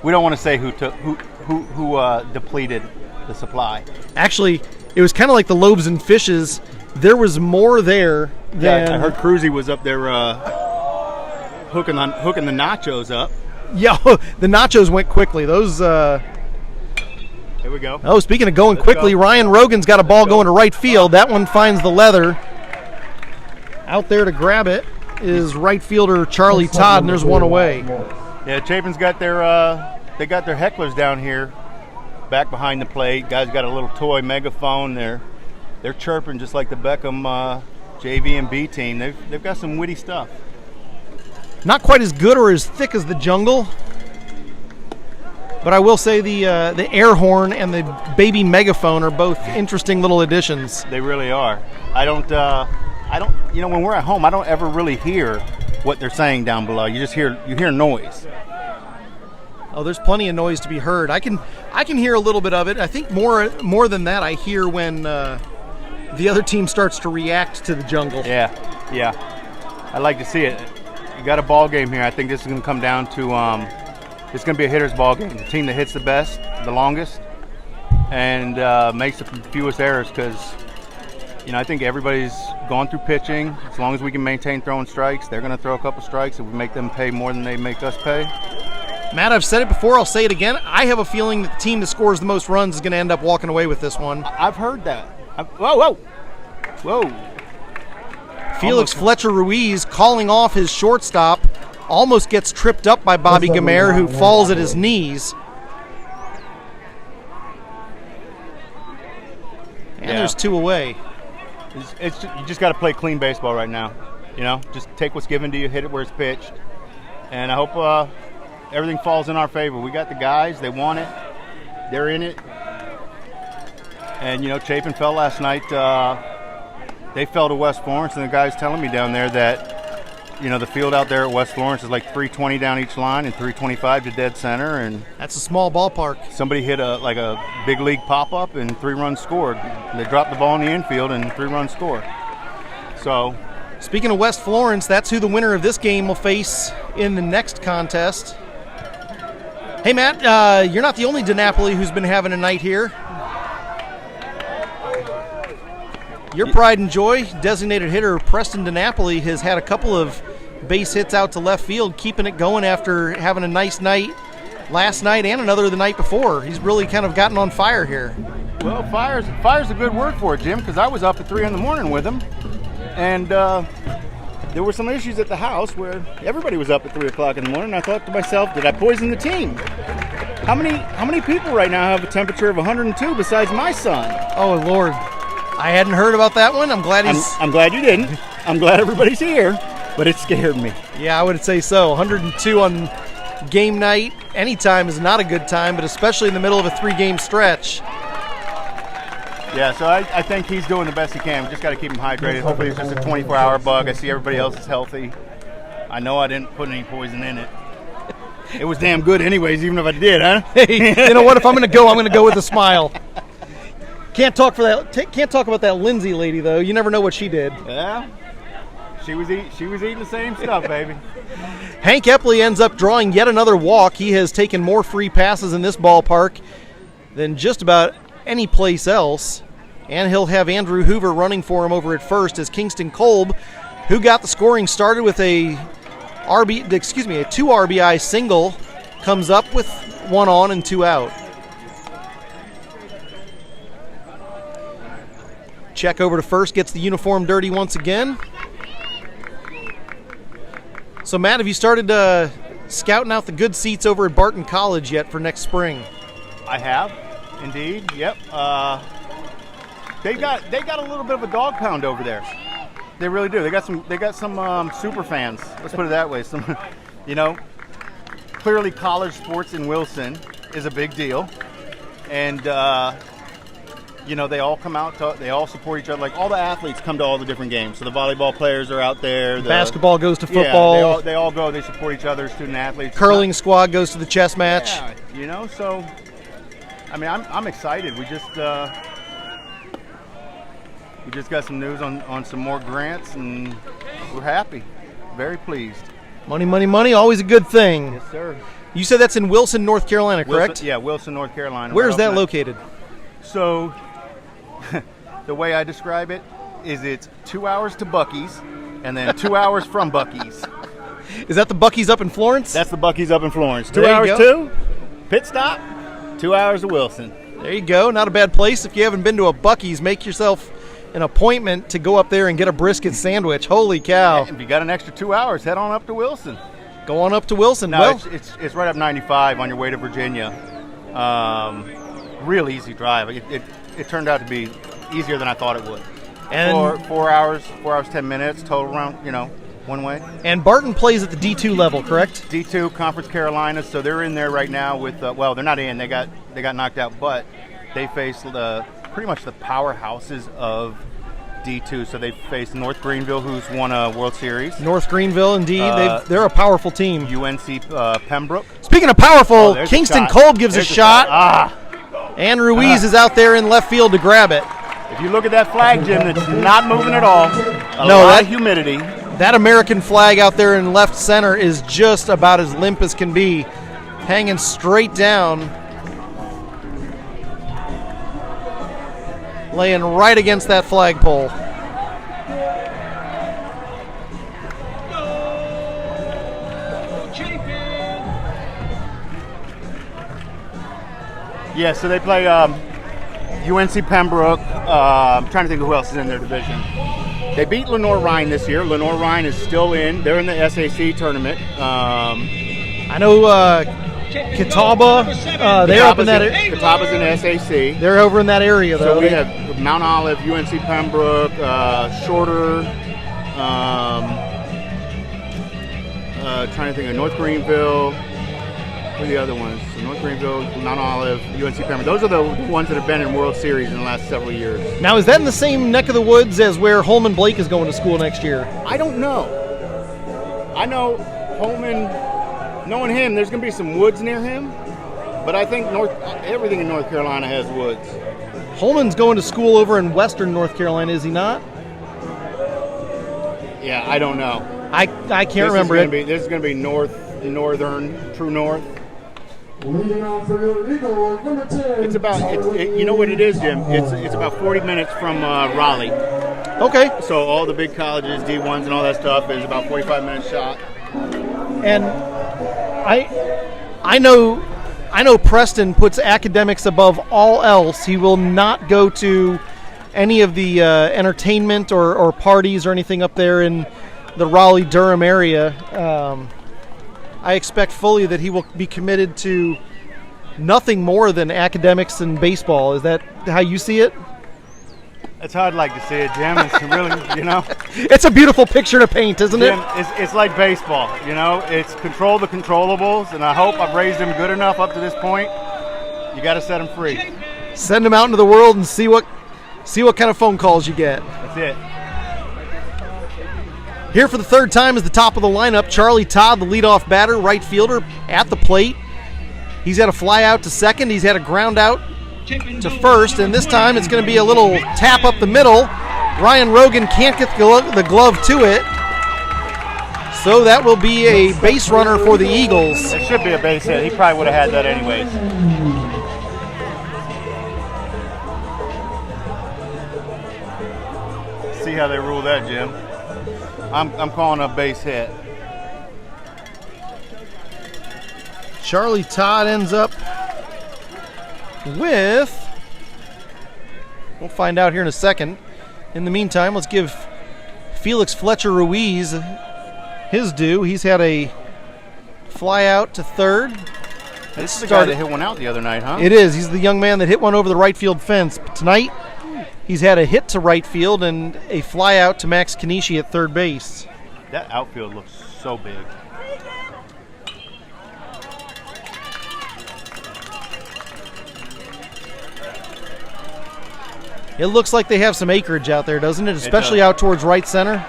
We don't want to say who depleted the supply. Actually, it was kind of like the loaves and fishes. There was more there than. Yeah, I heard Cruzy was up there hooking the nachos up. Yeah, the nachos went quickly. Those. Here we go. Oh, speaking of going quickly, Ryan Rogan's got a ball going to right field. That one finds the leather. Out there to grab it is right fielder Charlie Todd, and there's one away. Yeah, Chapin's got their they got their hecklers down here, back behind the plate. Guys got a little toy megaphone. They're chirping just like the Beckham JV and B team. They've got some witty stuff. Not quite as good or as thick as the jungle, but I will say the air horn and the baby megaphone are both interesting little additions. They really are. I don't when we're at home, I don't ever really hear what they're saying down below. You hear noise. Oh, there's plenty of noise to be heard. I can hear a little bit of it. I think more than that I hear when the other team starts to react to the jungle. Yeah. I'd like to see it. You got a ball game here. I think this is going to come down to it's going to be a hitter's ball game. The team that hits the best, the longest, and makes the fewest errors, because I think everybody's gone through pitching. As long as we can maintain throwing strikes, they're going to throw a couple strikes. If we make them pay more than they make us pay. Matt, I've said it before, I'll say it again. I have a feeling that the team that scores the most runs is going to end up walking away with this one. I've heard that. Whoa. Felix Fletcher Ruiz calling off his shortstop, almost gets tripped up by Bobby Gamer, who falls at his knees. And there's 2 away. You just got to play clean baseball right now. Just take what's given to you, hit it where it's pitched. And I hope everything falls in our favor. We got the guys. They want it. They're in it. And, Chapin fell last night. They fell to West Florence, and the guy's telling me down there that, the field out there at West Florence is like 320 down each line and 325 to dead center. And that's a small ballpark. Somebody hit a big league pop-up and 3 runs scored. They dropped the ball in the infield and 3 runs scored. So, speaking of West Florence, that's who the winner of this game will face in the next contest. Hey, Matt, you're not the only DiNapoli who's been having a night here. Your pride and joy, designated hitter Preston DiNapoli, has had a couple of base hits out to left field, keeping it going after having a nice night last night and another the night before. He's really kind of gotten on fire here. Well, fire's a good word for it, Jim, because I was up at 3 in the morning with him, and there were some issues at the house where everybody was up at 3 o'clock in the morning. And I thought to myself, did I poison the team? How many people right now have a temperature of 102 besides my son? Oh, Lord. I hadn't heard about that one. I'm glad I'm glad you didn't. I'm glad everybody's here, but it scared me. Yeah, I would say so. 102 on game night anytime is not a good time, but especially in the middle of a 3-game stretch. Yeah, so I think he's doing the best he can. We just got to keep him hydrated. Hopefully it's just a 24-hour bug. I see everybody else is healthy. I know I didn't put any poison in it. It was damn good anyways, even if I did, huh? Hey, you know what? If I'm going to go with a smile. Can't talk about that Lindsay lady, though. You never know what she did. Yeah, she was eating the same stuff, baby. Hank Epley ends up drawing yet another walk. He has taken more free passes in this ballpark than just about any place else. And he'll have Andrew Hoover running for him over at first as Kingston Kolb, who got the scoring started with a 2 RBI single, comes up with 1 on and 2 out. Check over to first, gets the uniform dirty once again. So, Matt, have you started scouting out the good seats over at Barton College yet for next spring? I have, indeed. Yep. They got a little bit of a dog pound over there. They really do. They got some super fans. Let's put it that way. Some, clearly college sports in Wilson is a big deal, and they all come out. They all support each other. Like all the athletes come to all the different games. So the volleyball players are out there. The basketball goes to football. Yeah, they all go. They support each other. Student athletes. Curling squad goes to the chess match. Yeah, So, I mean, I'm excited. We just got some news on some more grants, and we're happy. Very pleased. Money, money, money. Always a good thing. Yes, sir. You said that's in Wilson, North Carolina, correct? Wilson, North Carolina. Where is that located? So, the way I describe it is it's 2 hours to Buc-ee's and then 2 hours from Buc-ee's. Is that the Buc-ee's up in Florence? That's the Buc-ee's up in Florence. 2 There you hours go. to pit stop, 2 hours to Wilson. There you go. Not a bad place. If you haven't been to a Buc-ee's, make yourself an appointment to go up there and get a brisket sandwich. Holy cow. Yeah, if you got an extra 2 hours, head on up to Wilson. Go on up to Wilson. No, well, it's right up 95 on your way to Virginia. Real easy drive. It turned out to be easier than I thought it would. And 4 hours, 10 minutes total round, one way. And Barton plays at the D2 level, correct? D2, Conference Carolina, so they're in there right now with, they're not in, they got knocked out, but they face pretty much the powerhouses of D2, so they face North Greenville, who's won a World Series. North Greenville, indeed. They're a powerful team. UNC Pembroke. Speaking of powerful, there's Kingston a shot. Kolb gives There's a shot. Ah. And Ruiz is out there in left field to grab it. If you look at that flag, Jim, it's not moving at all. A No, lot of humidity. That American flag out there in left center is just about as limp as can be, hanging straight down, laying right against that flagpole. Yeah, so they play UNC Pembroke. I'm trying to think of who else is in their division. They beat Lenore-Rhine this year. Lenore-Rhine is still in. They're in the SAC tournament. I know Catawba, they're up in that area. Catawba's in the SAC. They're over in that area, though. So we have Mount Olive, UNC Pembroke, Shorter, trying to think of North Greenville. Who are the other ones? So North Greenville, Mount Olive, UNC Pembroke. Those are the ones that have been in World Series in the last several years. Now, is that in the same neck of the woods as where Holman Blake is going to school next year? I don't know. I know Holman, knowing him, there's going to be some woods near him. But I think everything in North Carolina has woods. Holman's going to school over in western North Carolina, is he not? Yeah, I don't know. I can't remember it. This is going to be northern, true north. Leading off for your Eagles, number 10. It's about, you know what it is, Jim? It's about 40 minutes from Raleigh. Okay. So all the big colleges, D1s and all that stuff is about 45-minute shot. And I know Preston puts academics above all else. He will not go to any of the entertainment or parties or anything up there in the Raleigh-Durham area. I expect fully that he will be committed to nothing more than academics and baseball. Is that how you see it? That's how I'd like to see it, Jim. It's really, you know. It's a beautiful picture to paint, isn't Jim, it? it's like baseball, you know. It's control the controllables, and I hope I've raised him good enough up to this point. You got to set him free. Send him out into the world and see what kind of phone calls you get. That's it. Here for the third time is the top of the lineup, Charlie Todd, the leadoff batter, right fielder at the plate. He's had a fly out to second. He's had a ground out to first, and this time it's going to be a little tap up the middle. Ryan Rogan can't get the glove to it, so that will be a base runner for the Eagles. It should be a base hit. He probably would have had that anyways. See how they rule that, Jim. I'm calling a base hit. Charlie Todd ends up with, we'll find out here in a second. In the meantime, let's give Felix Fletcher Ruiz his due. He's had a fly out to third. This is the guy that hit one out the other night, huh? It is. He's the young man that hit one over the right field fence. But tonight, he's had a hit to right field and a fly out to Max Kanishi at third base. That outfield looks so big. It looks like they have some acreage out there, doesn't it? Especially out towards right center.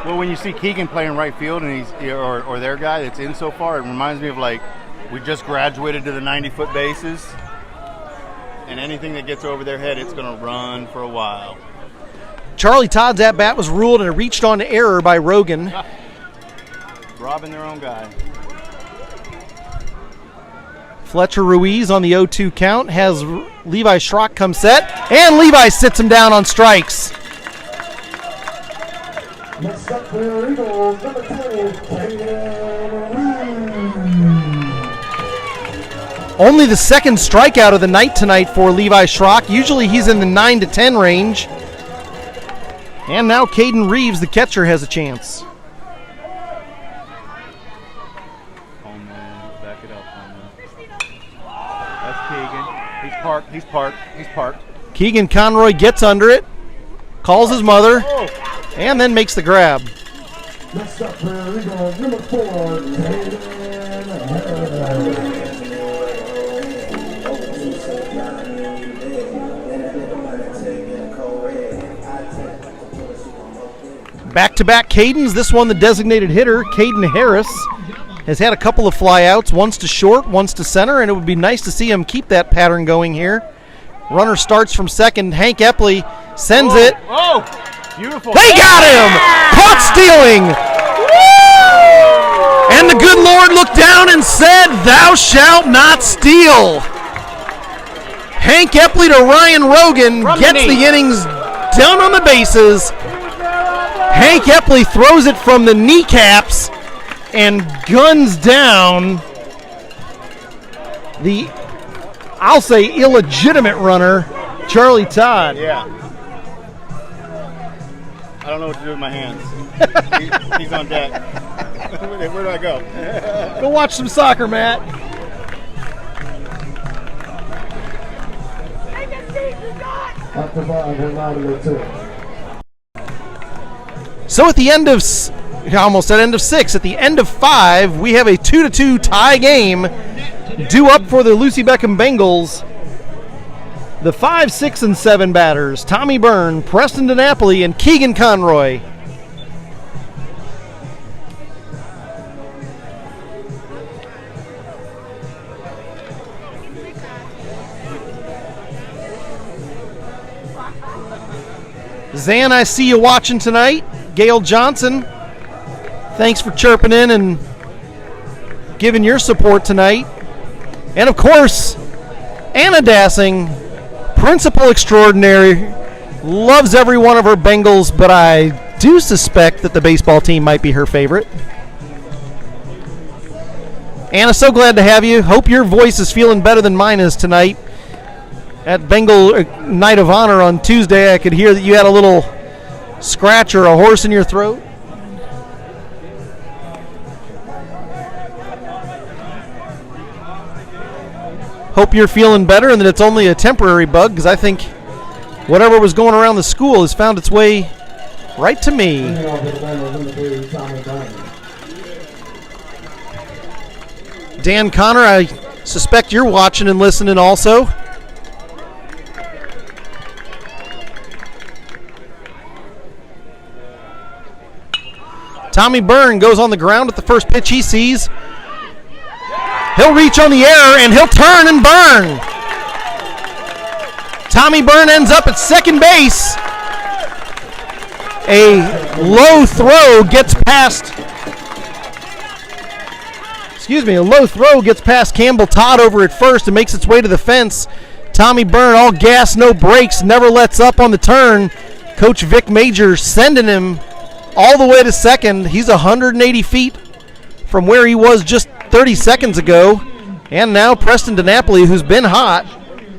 Well, when you see Keegan playing right field and he's or their guy that's in so far, it reminds me of like we just graduated to the 90-foot bases, and anything that gets over their head, it's going to run for a while. Charlie Todd's at bat was ruled and it reached on error by Rogan. Robbing their own guy. Fletcher Ruiz on the 0-2 count has Levi Schrock come set, and Levi sits him down on strikes. Next up for your Eagles, number 20, Only the second strikeout of the night tonight for Levi Schrock. Usually he's in the 9 to 10 range. And now Caden Reeves, the catcher, has a chance. He's parked. Keegan Conroy gets under it, calls his mother, and then makes the grab. Next up for your Eagles, number 4, Back-to-back Cadens. This one, the designated hitter, Caden Harris, has had a couple of flyouts, once to short, once to center, and it would be nice to see him keep that pattern going here. Runner starts from second. Hank Epley sends it. Oh, beautiful. They got him! Caught stealing! And the good Lord looked down and said, "Thou shalt not steal." Hank Epley to Ryan Rogan gets the innings down on the bases. Hank Epley throws it from the kneecaps and guns down the, I'll say, illegitimate runner, Charlie Todd. Yeah. I don't know what to do with my hands. He's on deck. Where do I go? Go watch some soccer, Matt. After 5, we're now to 2. So at the end of, almost at end of 6, at the end of 5, we have a 2-2 tie game due up for the Lucy Beckham Bengals. The 5, 6, and 7 batters, Tommy Byrne, Preston DiNapoli, and Keegan Conroy. Zan, I see you watching tonight. Gail Johnson, thanks for chirping in and giving your support tonight. And of course, Anna Dassing, principal extraordinary, loves every one of her Bengals, but I do suspect that the baseball team might be her favorite. Anna, so glad to have you. Hope your voice is feeling better than mine is tonight. At Bengal Night of Honor on Tuesday, I could hear that you had a little scratch or a horse in your throat. Hope you're feeling better and that it's only a temporary bug, because I think whatever was going around the school has found its way right to me. Dan Connor, I suspect you're watching and listening also. Tommy Byrne goes on the ground at the first pitch he sees. He'll reach on the air and he'll turn and burn. Tommy Byrne ends up at second base. A low throw gets past Campbell Todd over at first and makes its way to the fence. Tommy Byrne, all gas, no brakes, never lets up on the turn. Coach Vic Major sending him all the way to second. He's 180 feet from where he was just 30 seconds ago. And now Preston DiNapoli, who's been hot,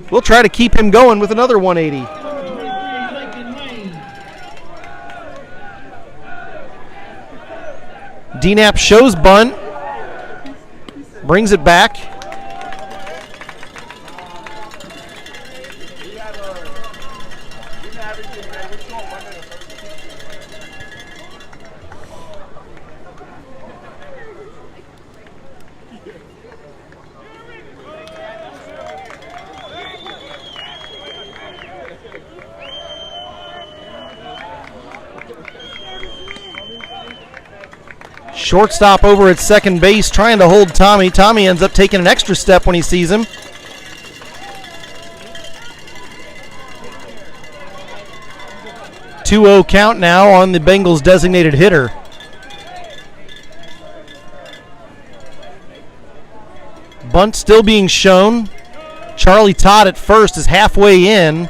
will try to keep him going with another 180. DNAP shows bunt, brings it back. Shortstop over at second base trying to hold Tommy. Tommy ends up taking an extra step when he sees him. (2-0) count now on the Bengals designated hitter. Bunt still being shown. Charlie Todd at first is halfway in.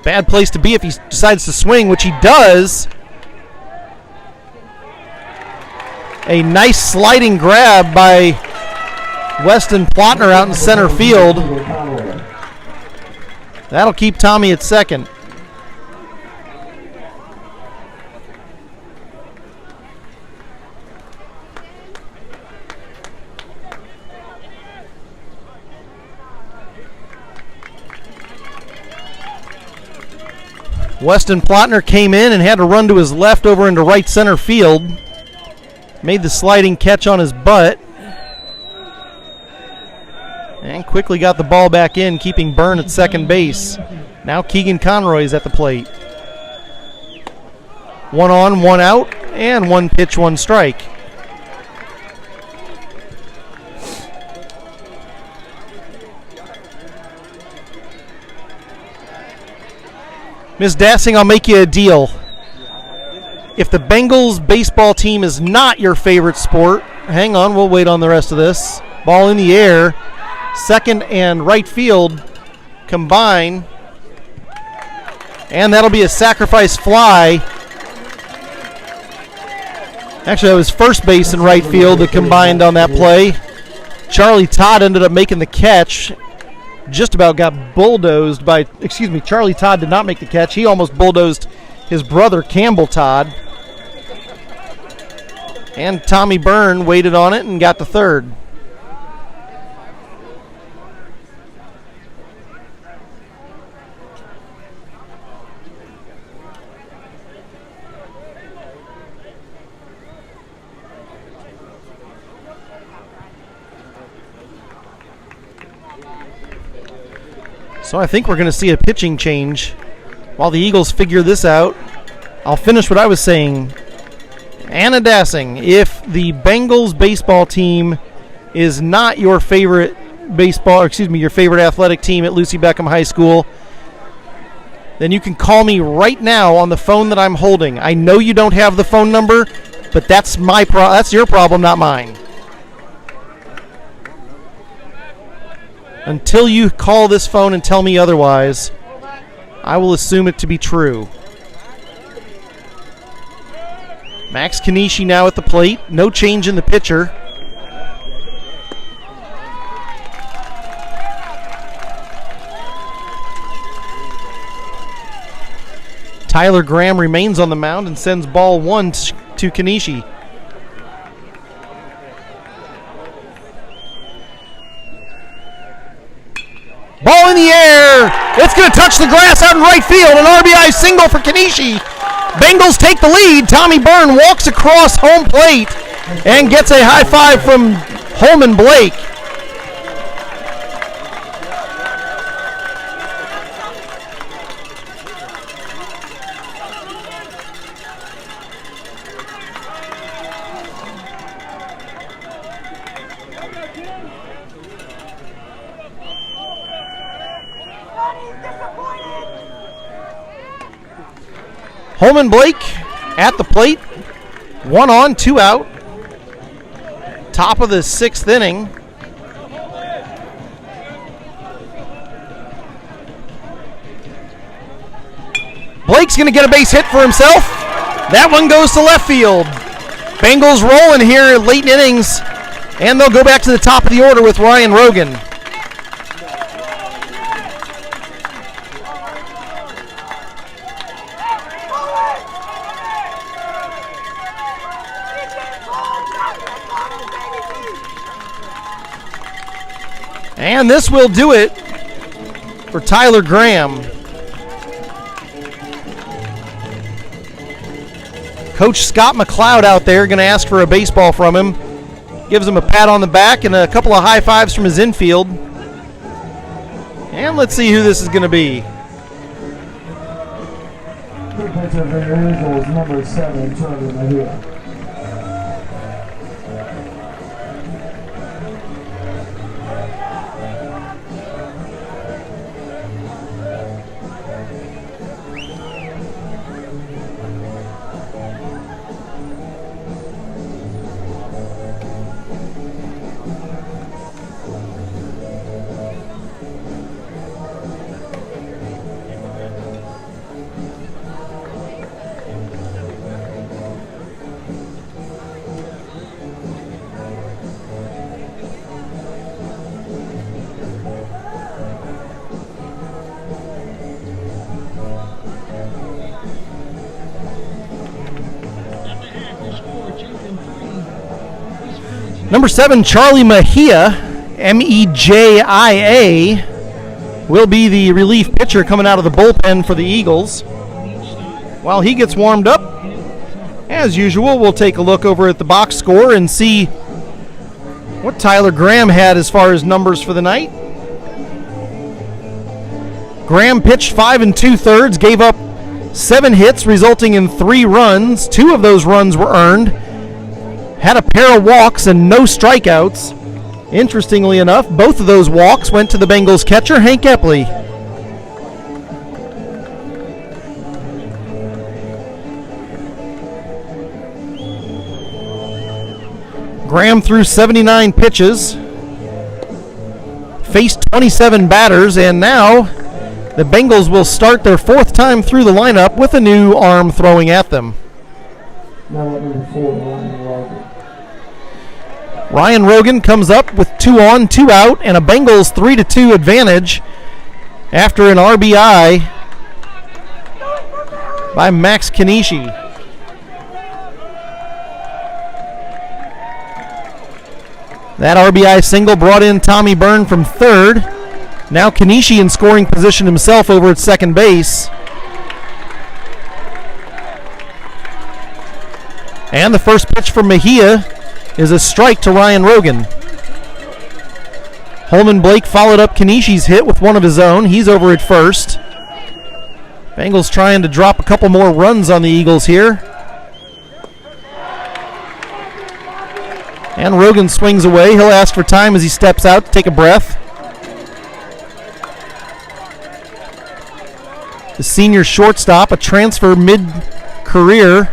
Bad place to be if he decides to swing, which he does. A nice sliding grab by Weston Plotner out in center field. That'll keep Tommy at second. Weston Plotner came in and had to run to his left over into right center field. Made the sliding catch on his butt. And quickly got the ball back in, keeping Byrne at second base. Now Keegan Conroy is at the plate. 1 on, 1 out, and 1 pitch, 1 strike. Ms. Dassing, I'll make you a deal. If the Bengals baseball team is not your favorite sport, hang on, we'll wait on the rest of this. Ball in the air. Second and right field combine. And that'll be a sacrifice fly. Actually, that was first base and right field that combined on that play. Charlie Todd ended up making the catch. Just about got bulldozed by, Charlie Todd did not make the catch. He almost bulldozed his brother, Campbell Todd. And Tommy Byrne waited on it and got the third. So I think we're going to see a pitching change while the Eagles figure this out. I'll finish what I was saying. Anna Dassing, if the Bengals baseball team is not your favorite your favorite athletic team at Lucy Beckham High School, then you can call me right now on the phone that I'm holding. I know you don't have the phone number, but that's that's your problem, not mine. Until you call this phone and tell me otherwise, I will assume it to be true. Max Kanishi now at the plate. No change in the pitcher. Tyler Graham remains on the mound and sends ball 1 to Kanishi. Ball in the air. It's going to touch the grass out in right field. An RBI single for Kanishi. Bengals take the lead. Tommy Byrne walks across home plate and gets a high five from Holman Blake. Holman Blake at the plate. 1 on, 2 out. Top of the 6th inning. Blake's going to get a base hit for himself. That one goes to left field. Bengals rolling here late innings, and they'll go back to the top of the order with Ryan Rogan. And this will do it for Tyler Graham. Coach Scott McLeod out there going to ask for a baseball from him. Gives him a pat on the back and a couple of high fives from his infield. And let's see who this is going to be. The pitcher for the Eagles, number 7, Charlie Mahia. Number 7, Charlie Mejia, M-E-J-I-A, will be the relief pitcher coming out of the bullpen for the Eagles. While he gets warmed up, as usual, we'll take a look over at the box score and see what Tyler Graham had as far as numbers for the night. Graham pitched 5 2/3, gave up 7 hits resulting in 3 runs. 2 of those runs were earned. Had a pair of walks and no strikeouts. Interestingly enough, both of those walks went to the Bengals catcher, Hank Epley. Graham threw 79 pitches, faced 27 batters, and now the Bengals will start their 4th time through the lineup with a new arm throwing at them. Now number 4, Ryan Rogan. Ryan Rogan comes up with 2 on, 2 out, and a Bengals 3-2 advantage after an RBI by Max Kanishi. That RBI single brought in Tommy Byrne from third. Now Kanishi in scoring position himself over at second base. And the first pitch from Mejia is a strike to Ryan Rogan. Holman Blake followed up Kanishi's hit with one of his own. He's over at first. Bengals trying to drop a couple more runs on the Eagles here. And Rogan swings away. He'll ask for time as he steps out to take a breath. The senior shortstop, a transfer mid-career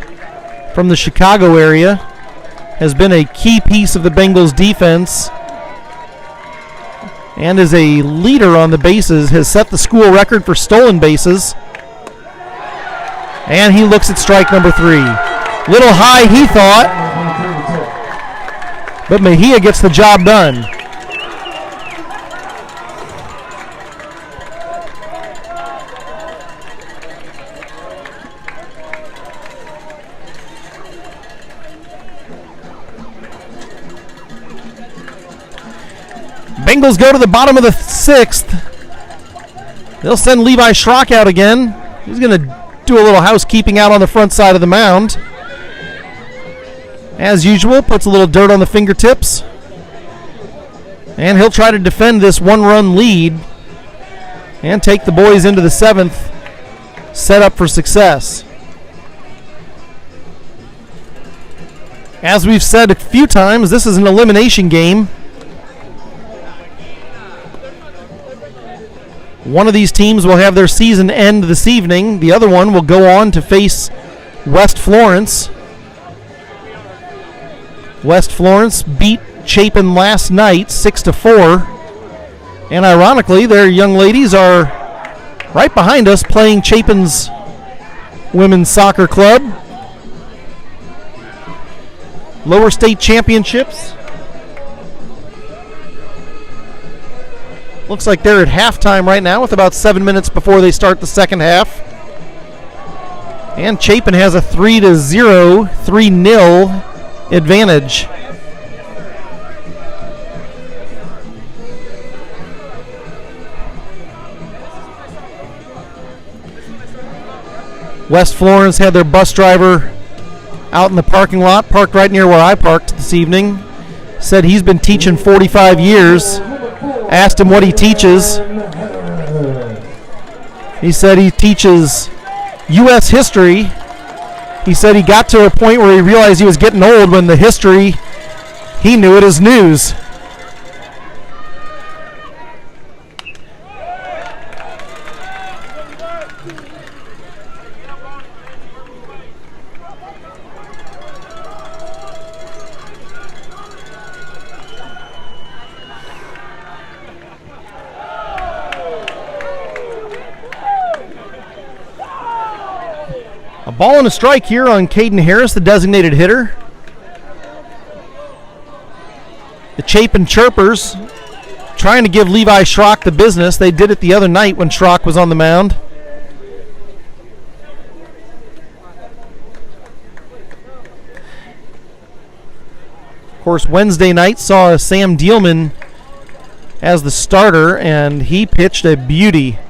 from the Chicago area, has been a key piece of the Bengals defense and is a leader on the bases, has set the school record for stolen bases. And he looks at strike number 3. Little high, he thought, but Mejia gets the job done. Bengals go to the bottom of the 6th. They'll send Levi Schrock out again. He's going to do a little housekeeping out on the front side of the mound. As usual, puts a little dirt on the fingertips. And he'll try to defend this 1-run lead and take the boys into the 7th, set up for success. As we've said a few times, this is an elimination game. One of these teams will have their season end this evening. The other one will go on to face West Florence. West Florence beat Chapin last night 6-4. And ironically, their young ladies are right behind us playing Chapin's women's soccer club. Lower state championships. Looks like they're at halftime right now with about 7 minutes before they start the second half. And Chapin has a 3-0 advantage. West Florence had their bus driver out in the parking lot, parked right near where I parked this evening. Said he's been teaching 45 years. Asked him what he teaches. He said he teaches U.S. history. He said he got to a point where he realized he was getting old when the history, he knew it as news. Ball and a strike here on Caden Harris, the designated hitter. The Chapin Chirpers trying to give Levi Schrock the business. They did it the other night when Schrock was on the mound. Of course, Wednesday night saw Sam Dielman as the starter, and he pitched a beauty.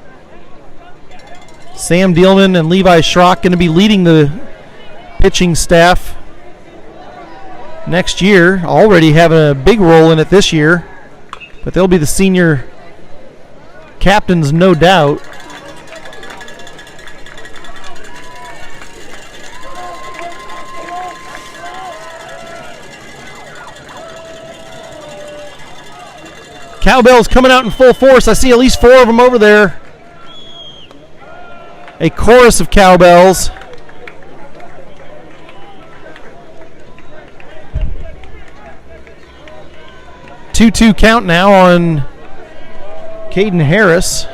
Sam Dielman and Levi Schrock going to be leading the pitching staff next year. Already having a big role in it this year, but they'll be the senior captains, no doubt. Cowbells coming out in full force. I see at least 4 of them over there. A chorus of cowbells. Two count now on Caden Harris.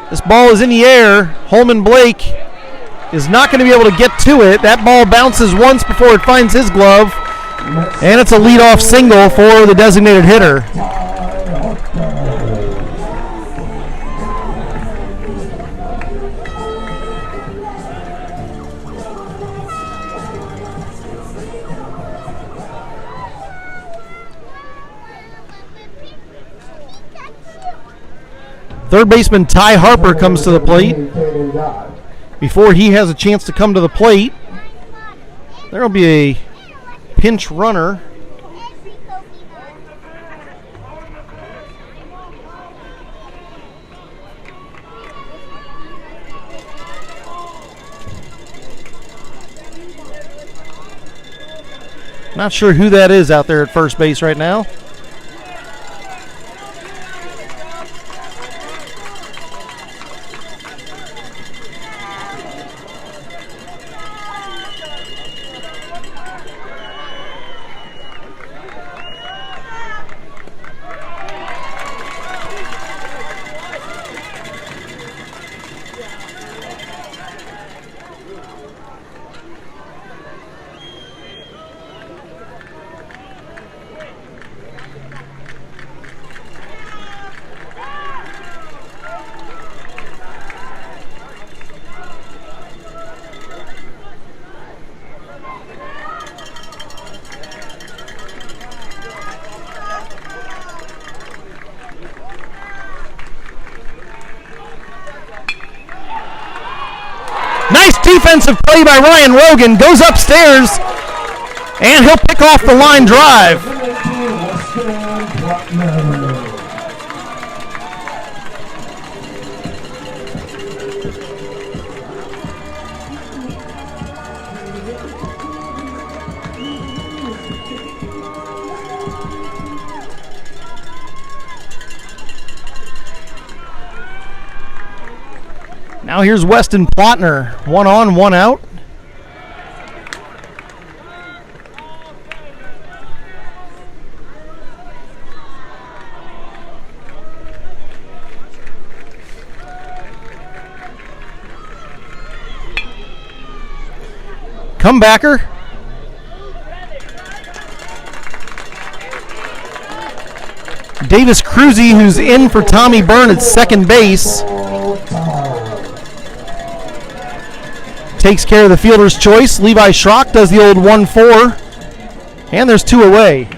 This ball is in the air. Holman Blake is not going to be able to get to it. That ball bounces once before it finds his glove. And it's a leadoff single for the designated hitter. Third baseman Ty Harper comes to the plate. Before he has a chance to come to the plate, there will be a pinch runner. Not sure who that is out there at first base right now. Nice defensive play by Ryan Rogan. Goes upstairs, and he'll pick off the line drive. Now here's Weston Plotner, 1 on, 1 out. Comebacker. Davis Cruzy, who's in for Tommy Byrne at second base. Takes care of the fielder's choice. Levi Schrock does the old 1-4. And there's 2 away.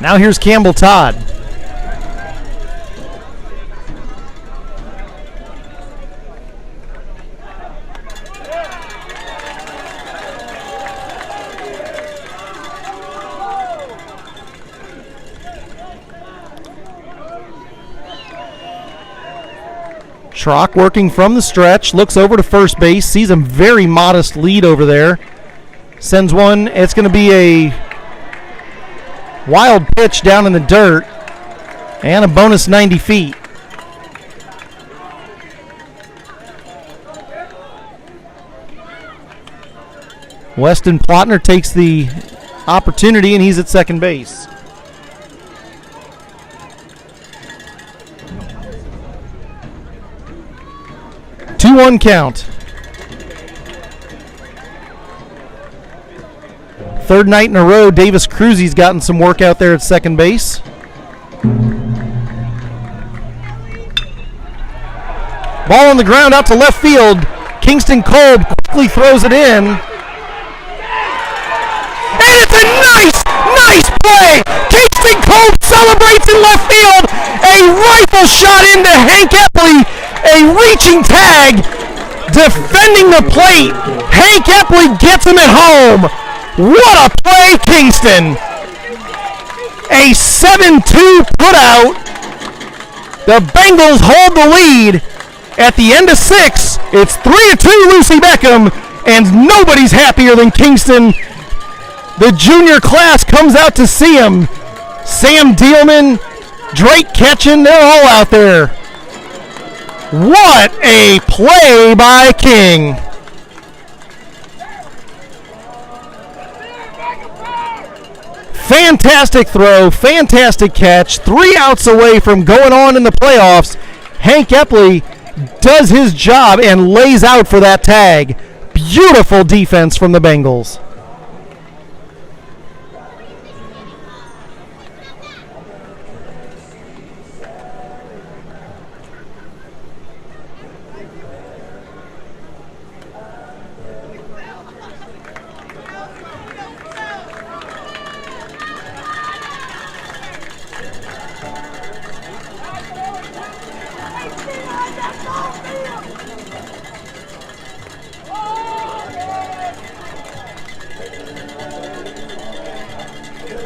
Now here's Campbell Todd. Schrock working from the stretch, looks over to first base, sees a very modest lead over there. Sends one, it's going to be a wild pitch down in the dirt, and a bonus 90 feet. Weston Plotner takes the opportunity, and he's at second base. Two-one count. Third night in a row, Davis Cruzy's gotten some work out there at second base. Ball on the ground out to left field. Kingston Kolb quickly throws it in. And it's a nice play. Kingston Kolb celebrates in left field. A rifle shot into Hank Epley. A reaching tag defending the plate. Hank Epley gets him at home. What a play, Kingston. A 7-2 putout. The Bengals hold the lead. At the end of 6, it's 3-2 Lucy Beckham, and nobody's happier than Kingston. The junior class comes out to see him. Sam Dealman, Drake Ketchen, they're all out there. What a play by King. Fantastic throw, fantastic catch, 3 outs away from going on in the playoffs. Hank Epley does his job and lays out for that tag. Beautiful defense from the Bengals.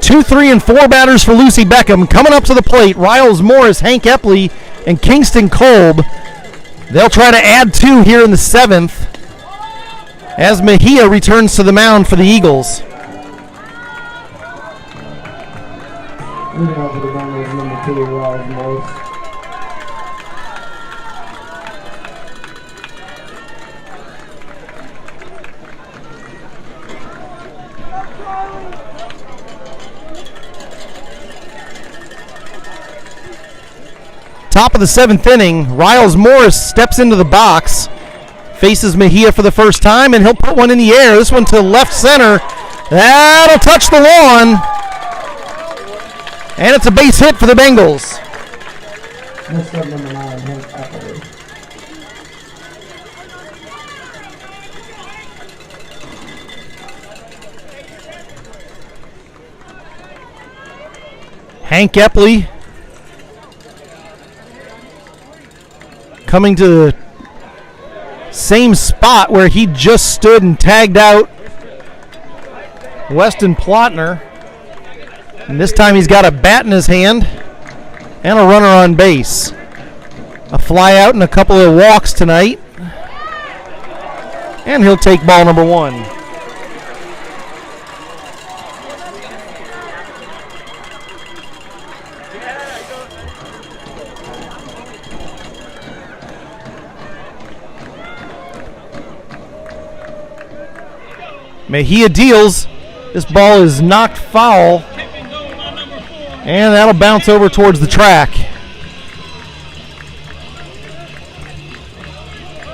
Two, 3, and 4 batters for Lucy Beckham. Coming up to the plate, Riles Morris, Hank Epley, and Kingston Kolb. They'll try to add 2 here in the 7th as Mejia returns to the mound for the Eagles. Leading off with the Bengals, number 2, Riles Morris. Top of the 7th inning, Riles Morris steps into the box, faces Mejia for the first time, and he'll put one in the air. This one to left center. That'll touch the lawn. And it's a base hit for the Bengals. Next up, number 9, Hank Epley. Hank Epley coming to the same spot where he just stood and tagged out Weston Plotner. And this time he's got a bat in his hand and a runner on base. A fly out and a couple of walks tonight. And he'll take ball number 1. Mejia deals. This ball is knocked foul, and that'll bounce over towards the track.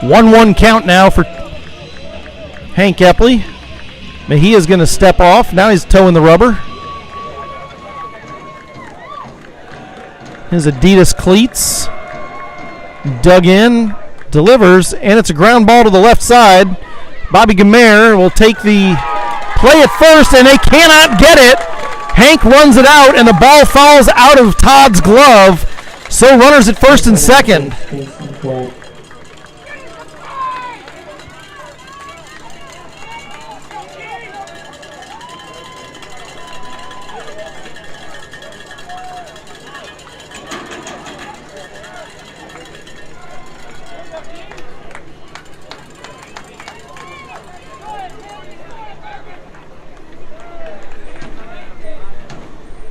1-1 count now for Hank Epley. Mejia's going to step off. Now he's toeing the rubber. His Adidas cleats. Dug in, delivers, and it's a ground ball to the left side. Bobby Gamer will take the play at first, and they cannot get it. Hank runs it out, and the ball falls out of Todd's glove. So runners at first and second.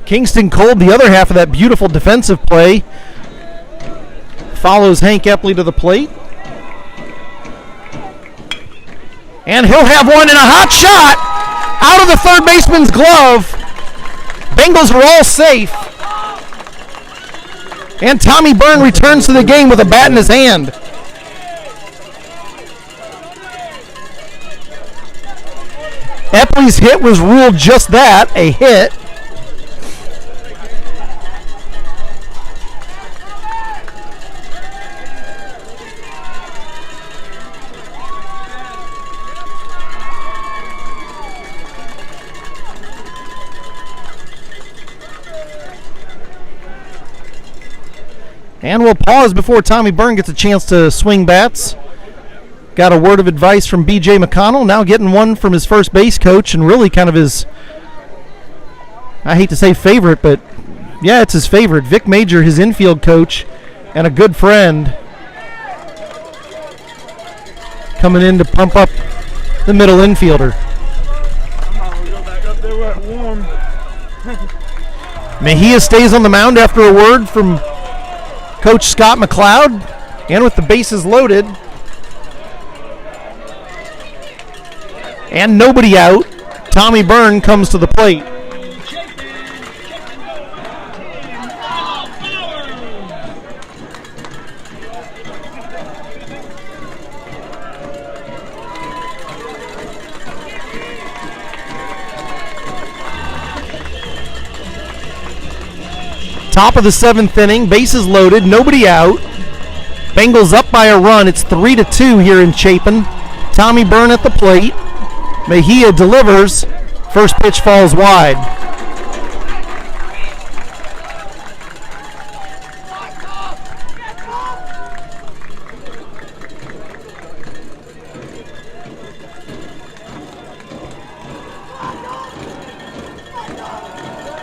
Kingston Kolb, the other half of that beautiful defensive play, follows Hank Epley to the plate. And he'll have one in a hot shot out of the third baseman's glove. Bengals are all safe. And Tommy Byrne returns to the game with a bat in his hand. Epley's hit was ruled just that, a hit. And we'll pause before Tommy Byrne gets a chance to swing bats. got a word of advice from B.J. McConnell, now getting one from his first base coach, and really kind of his, I hate to say favorite, but yeah, it's his favorite. Vic Major, his infield coach, and a good friend, coming in to pump up the middle infielder. Mejia stays on the mound after a word from Coach Scott McLeod, and with the bases loaded and nobody out, Tommy Byrne comes to the plate. Top of the 7th inning, bases loaded, nobody out. Bengals up by a run. It's 3-2 here in Chapin. Tommy Byrne at the plate. Mejia delivers. First pitch falls wide.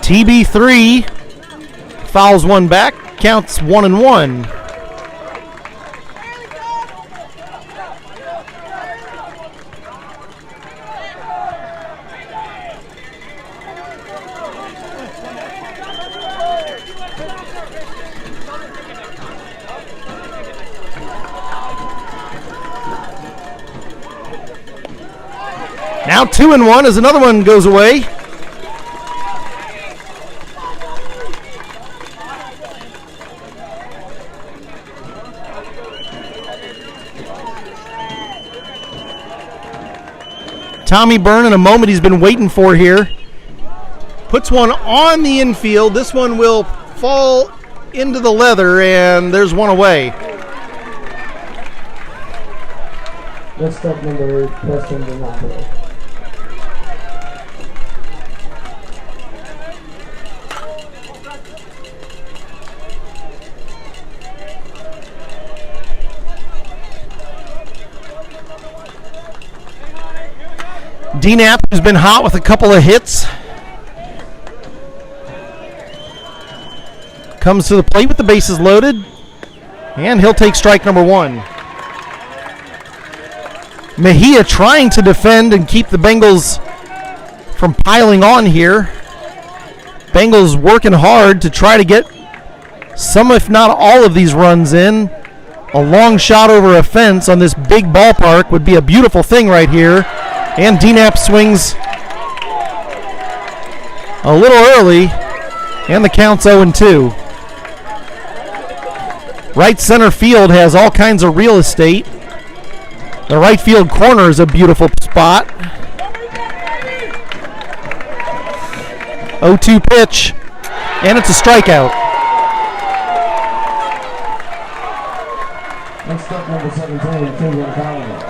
TB3 fouls one back, counts 1-1. Now 2-1 as another one goes away. Tommy Byrne, in a moment he's been waiting for here, puts one on the infield. This one will fall into the leather, and there's one away. Next up, number 8, Preston Donato. DNAP, who's been hot with a couple of hits, comes to the plate with the bases loaded, and he'll take strike number 1. Mejia trying to defend and keep the Bengals from piling on here. Bengals working hard to try to get some, if not all, of these runs in. A long shot over a fence on this big ballpark would be a beautiful thing right here. And DNAP swings a little early, and the count's 0-2. Right center field has all kinds of real estate. The right field corner is a beautiful spot. 0-2 pitch, and it's a strikeout. Next up, number 17, Keegan Conroy.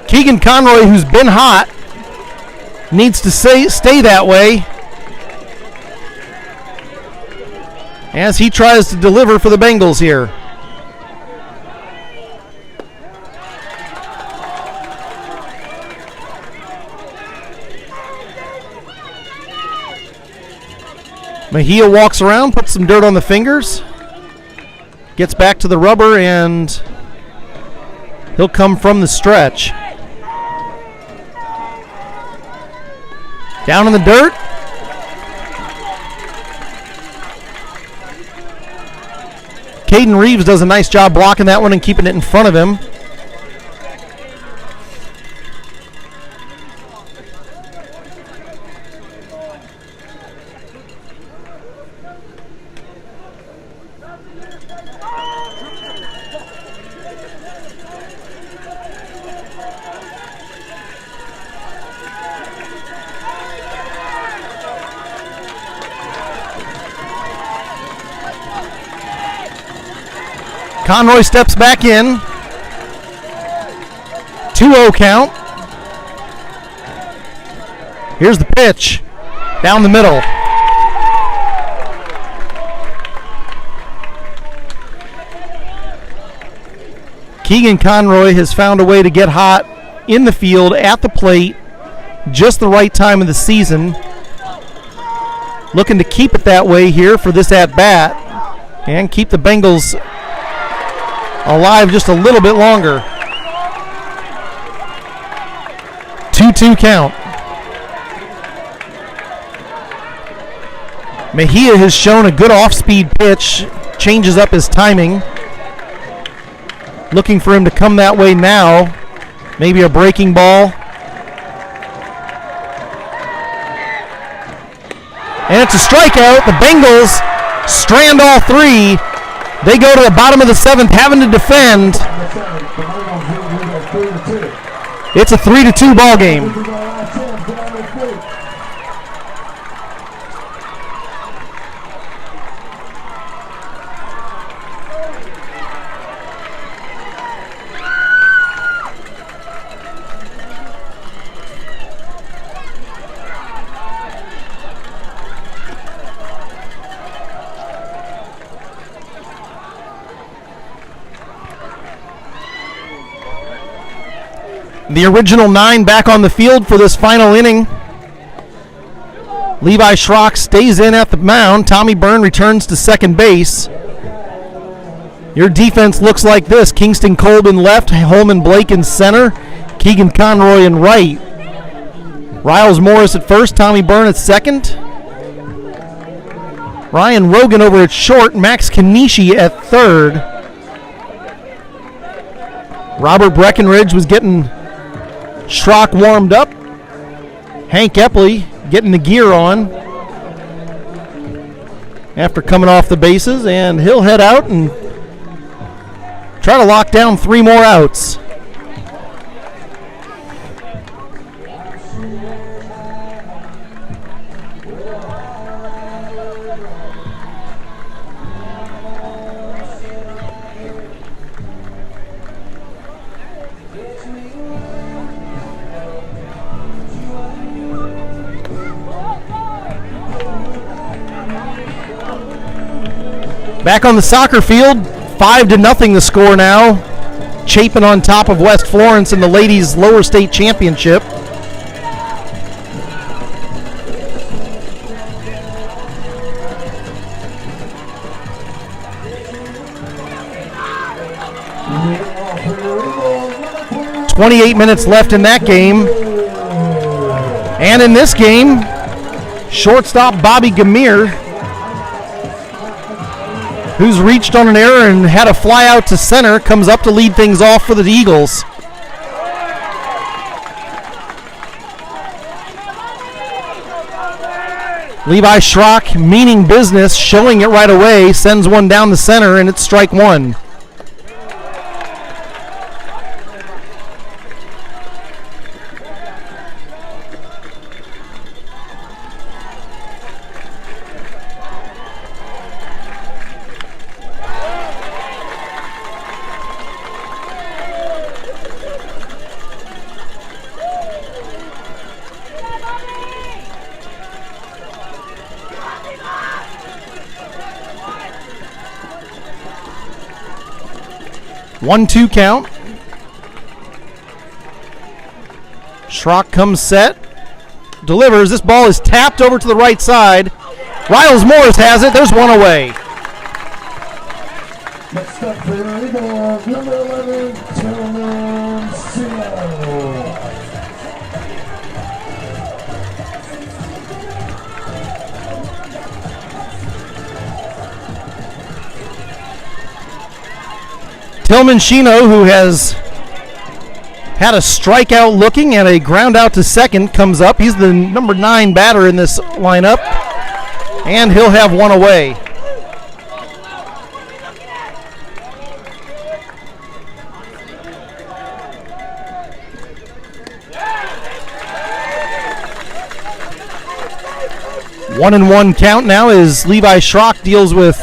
Keegan Conroy, who's been hot, needs to stay that way as he tries to deliver for the Bengals here. Mejia walks around, puts some dirt on the fingers, gets back to the rubber, and he'll come from the stretch. Down in the dirt. Caden Reeves does a nice job blocking that one and keeping it in front of him. Conroy steps back in. 2-0 count. Here's the pitch. Down the middle. Keegan Conroy has found a way to get hot in the field, at the plate, just the right time of the season. Looking to keep it that way here for this at-bat and keep the Bengals alive just a little bit longer. 2-2 count. Mejia has shown a good off-speed pitch, changes up his timing. Looking for him to come that way now. Maybe a breaking ball. And it's a strikeout. The Bengals strand all three. They go to the bottom of the seventh, having to defend. It's a 3-2 ball game. The original 9 back on the field for this final inning. Levi Schrock stays in at the mound. Tommy Byrne returns to second base. Your defense looks like this. Kingston Colbin left, Holman Blake in center, Keegan Conroy in right. Riles Morris at first, Tommy Byrne at second. Ryan Rogan over at short, Max Kanishi at third. Robert Breckenridge was getting Schrock warmed up. Hank Epley getting the gear on after coming off the bases, and he'll head out and try to lock down 3 more outs. Back on the soccer field, 5-0 the score now. Chapin on top of West Florence in the ladies' lower state championship. "28 minutes left in that game. And in this game, shortstop Bobby Gamir, who's reached on an error and had a fly out to center, comes up to lead things off for the Eagles. Levi Schrock, meaning business, showing it right away, sends one down the center, and it's strike one. One-two count. Schrock comes set, delivers. This ball is tapped over to the right side. Riles Morris has it. There's one away. Next up for your Eagles, number 11, Tillman Sino. Tillman Shino, who has had a strikeout looking and a ground out to second, comes up. He's the number 9 batter in this lineup, and he'll have one away. One and one count now as Levi Schrock deals with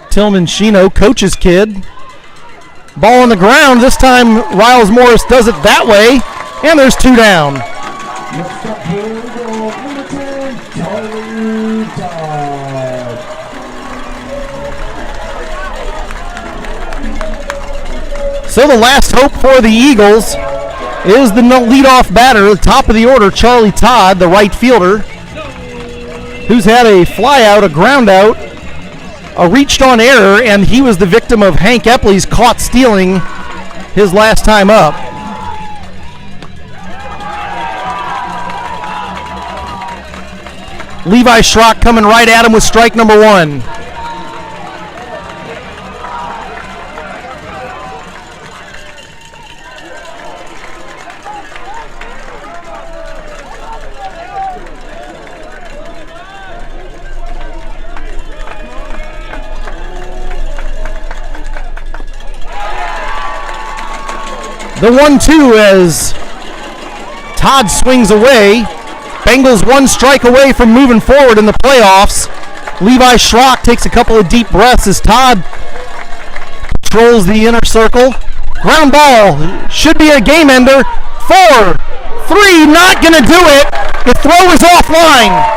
Tillman Shino, coach's kid. Ball on the ground. This time Riles Morris does it that way, and there's 2 down. Next up for your Eagles, number 10, Charlie Todd. So the last hope for the Eagles is the leadoff batter, the top of the order, Charlie Todd, the right fielder, who's had a fly out, a ground out, a reached on error, and he was the victim of Hank Epley's caught stealing his last time up. Levi Schrock coming right at him with strike number 1. The 1-2 as Todd swings away. Bengals 1 strike away from moving forward in the playoffs. Levi Schrock takes a couple of deep breaths as Todd patrols the inner circle. Ground ball. Should be a game ender. 4, 3, not going to do it. The throw is offline.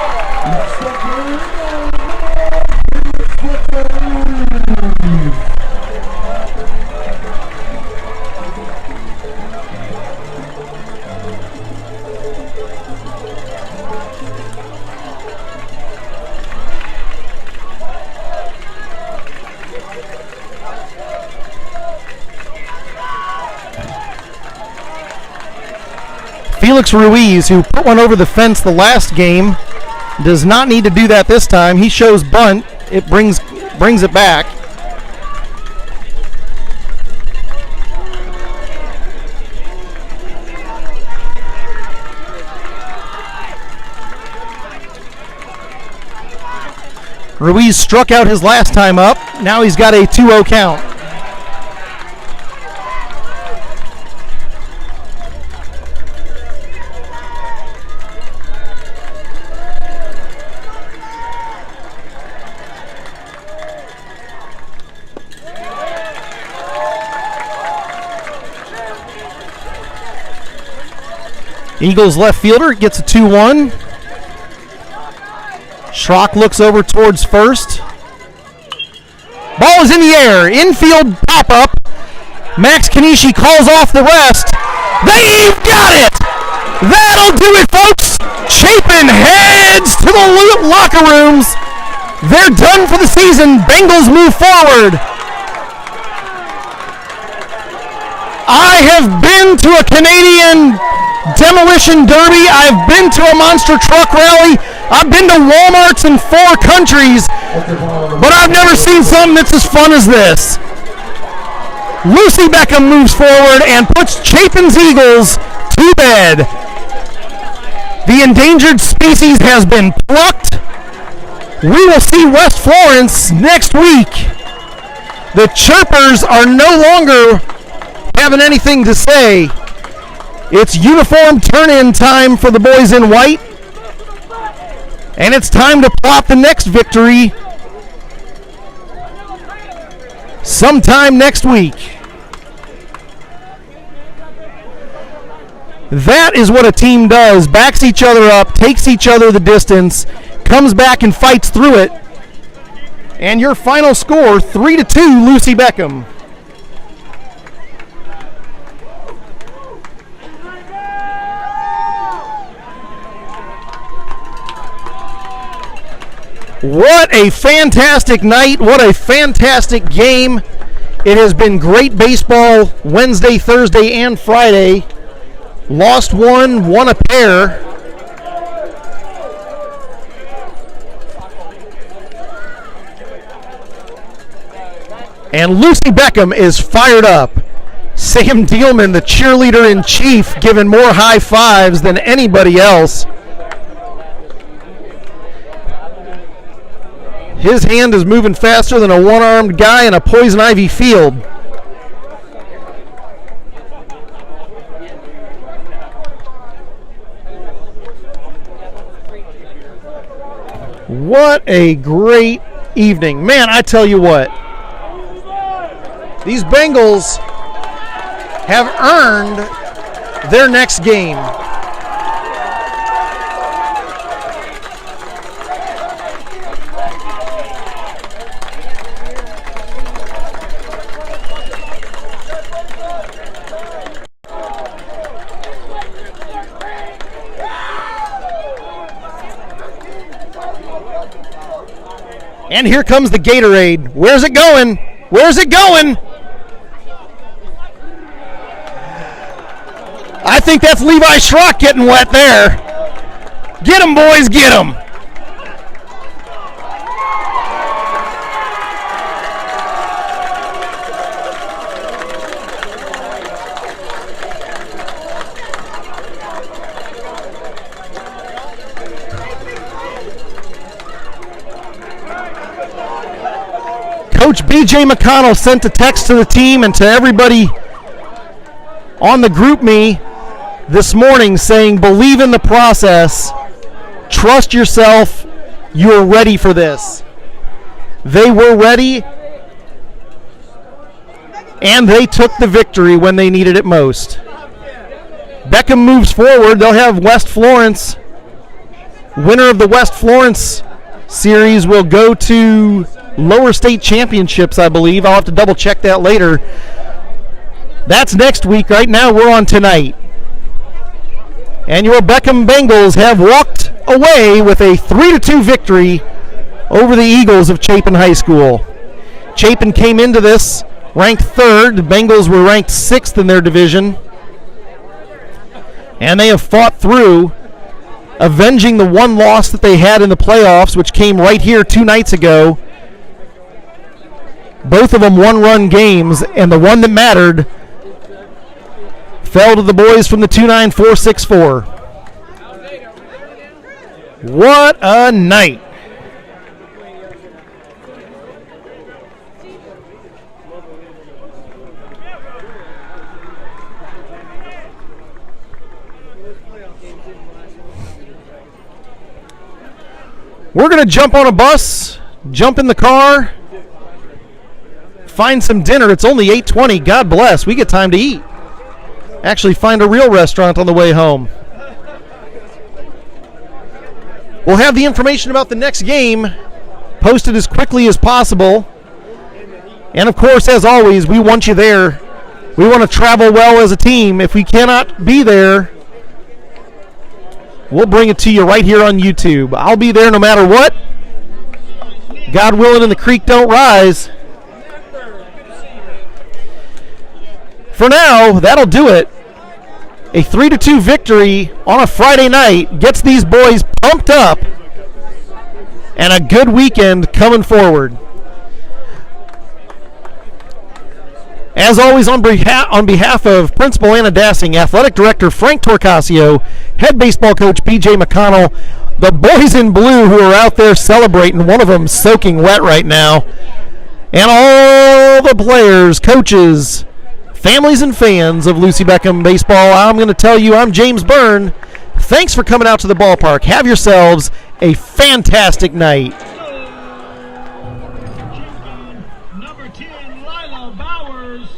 Felix Ruiz, who put one over the fence the last game, does not need to do that this time. He shows bunt. It brings it back. Ruiz struck out his last time up. Now he's got a 2-0 count. Eagles left fielder gets a 2-1. Schrock looks over towards first. Ball is in the air. Infield pop-up. Max Kanishi calls off the rest. They've got it! That'll do it, folks! Chapin heads to the locker rooms. They're done for the season. Bengals move forward. I have been to a Canadian demolition derby. I've been to a monster truck rally. I've been to Walmarts in 4 countries, but I've never seen something that's as fun as this. Lucy Beckham moves forward and puts Chapin's Eagles to bed. The endangered species has been plucked. We will see West Florence next week. The Chirpers are no longer having anything to say. It's uniform turn-in time for the boys in white. And it's time to plot the next victory sometime next week. That is what a team does. Backs each other up, takes each other the distance, comes back and fights through it. And your final score, 3-2, Lucy Beckham. What a fantastic night. What a fantastic game. It has been great baseball Wednesday, Thursday, and Friday. Lost one, won a pair. And Lucy Beckham is fired up. Sam Dielman, the cheerleader-in-chief, giving more high fives than anybody else. His hand is moving faster than a one-armed guy in a poison ivy field. What a great evening. Man, I tell you what. These Bengals have earned their next game. And here comes the Gatorade. Where's it going? Where's it going? I think that's Levi Schrock getting wet there. Get him, boys, get him. Coach B.J. McConnell sent a text to the team and to everybody on the group me this morning saying, believe in the process, trust yourself, you're ready for this. They were ready, and they took the victory when they needed it most. Beckham moves forward. They'll have West Florence. Winner of the West Florence series will go to lower state championships, I believe. I'll have to double check that later. That's next week. Right now we're on tonight. And your Beckham Bengals have walked away with a 3-2 victory over the Eagles of Chapin High School. Chapin came into this ranked 3rd. The Bengals were ranked 6th in their division. And they have fought through, avenging the one loss that they had in the playoffs, which came right here 2 nights ago. Both of them one-run games, and the one that mattered fell to the boys from the 29464. What a night. We're going to jump on a bus, jump in the car, find some dinner. It's only 8:20. God bless. We get time to eat. Actually find a real restaurant on the way home. We'll have the information about the next game posted as quickly as possible. And of course, as always, we want you there. We want to travel well as a team. If we cannot be there, we'll bring it to you right here on YouTube. I'll be there no matter what. God willing and the creek don't rise. For now, that'll do it. A 3-2 victory on a Friday night gets these boys pumped up, and a good weekend coming forward. As always, on behalf of Principal Anna Dassing, Athletic Director Frank Torcasio, Head Baseball Coach B.J. McConnell, the boys in blue who are out there celebrating, one of them soaking wet right now, and all the players, coaches, families and fans of Lucy Beckham Baseball, I'm going to tell you I'm James Byrne. Thanks for coming out to the ballpark. Have yourselves a fantastic night. Number 10, Lila Bowers.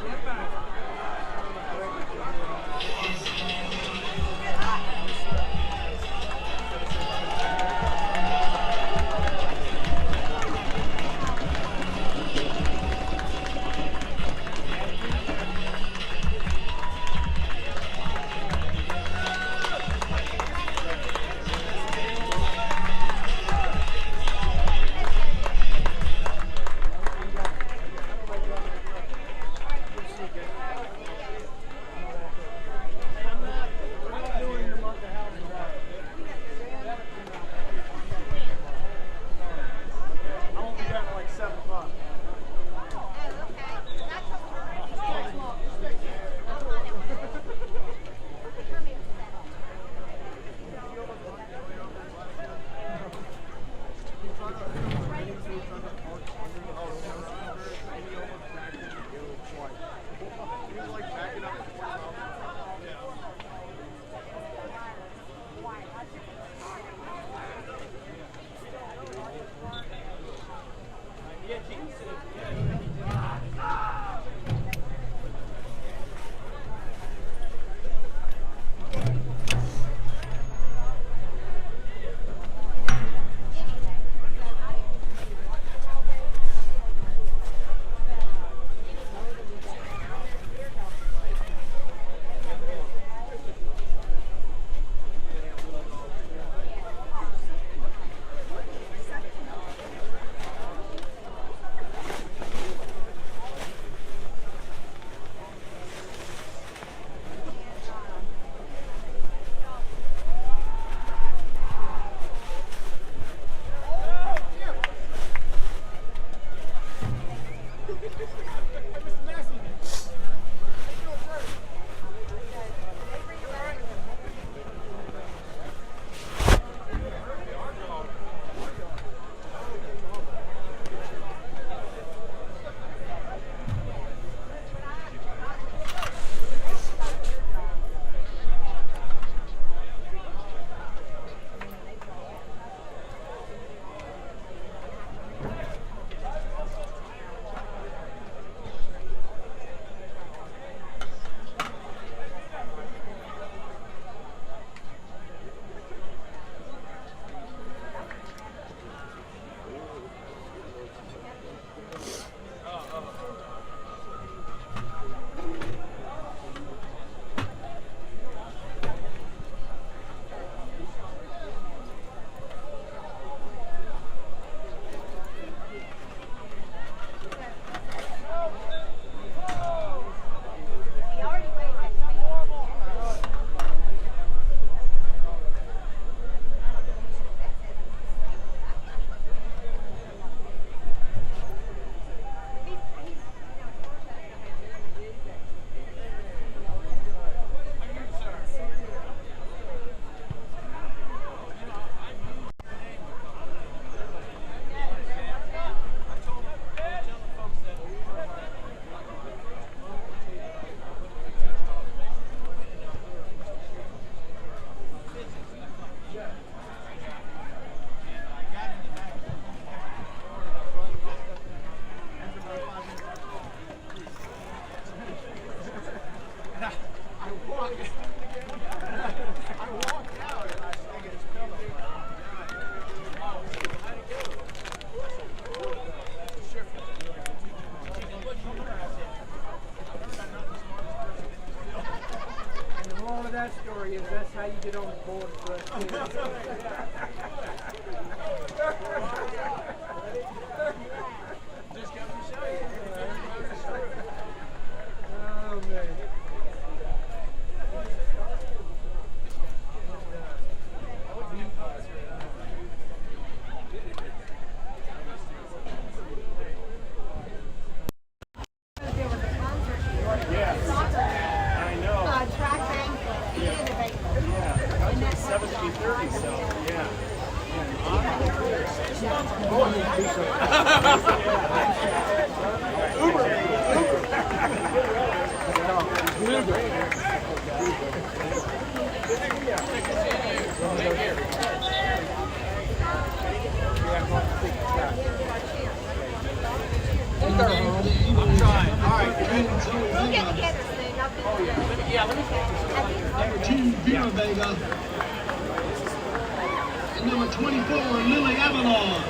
The moral of that story is that's how you get on the board for us. Oh, man. I know. Track Yeah. 17:30, so yeah. I'm trying. All right. We'll get together soon. Number 2, Vera Vega. And number 24, Lily Avalon.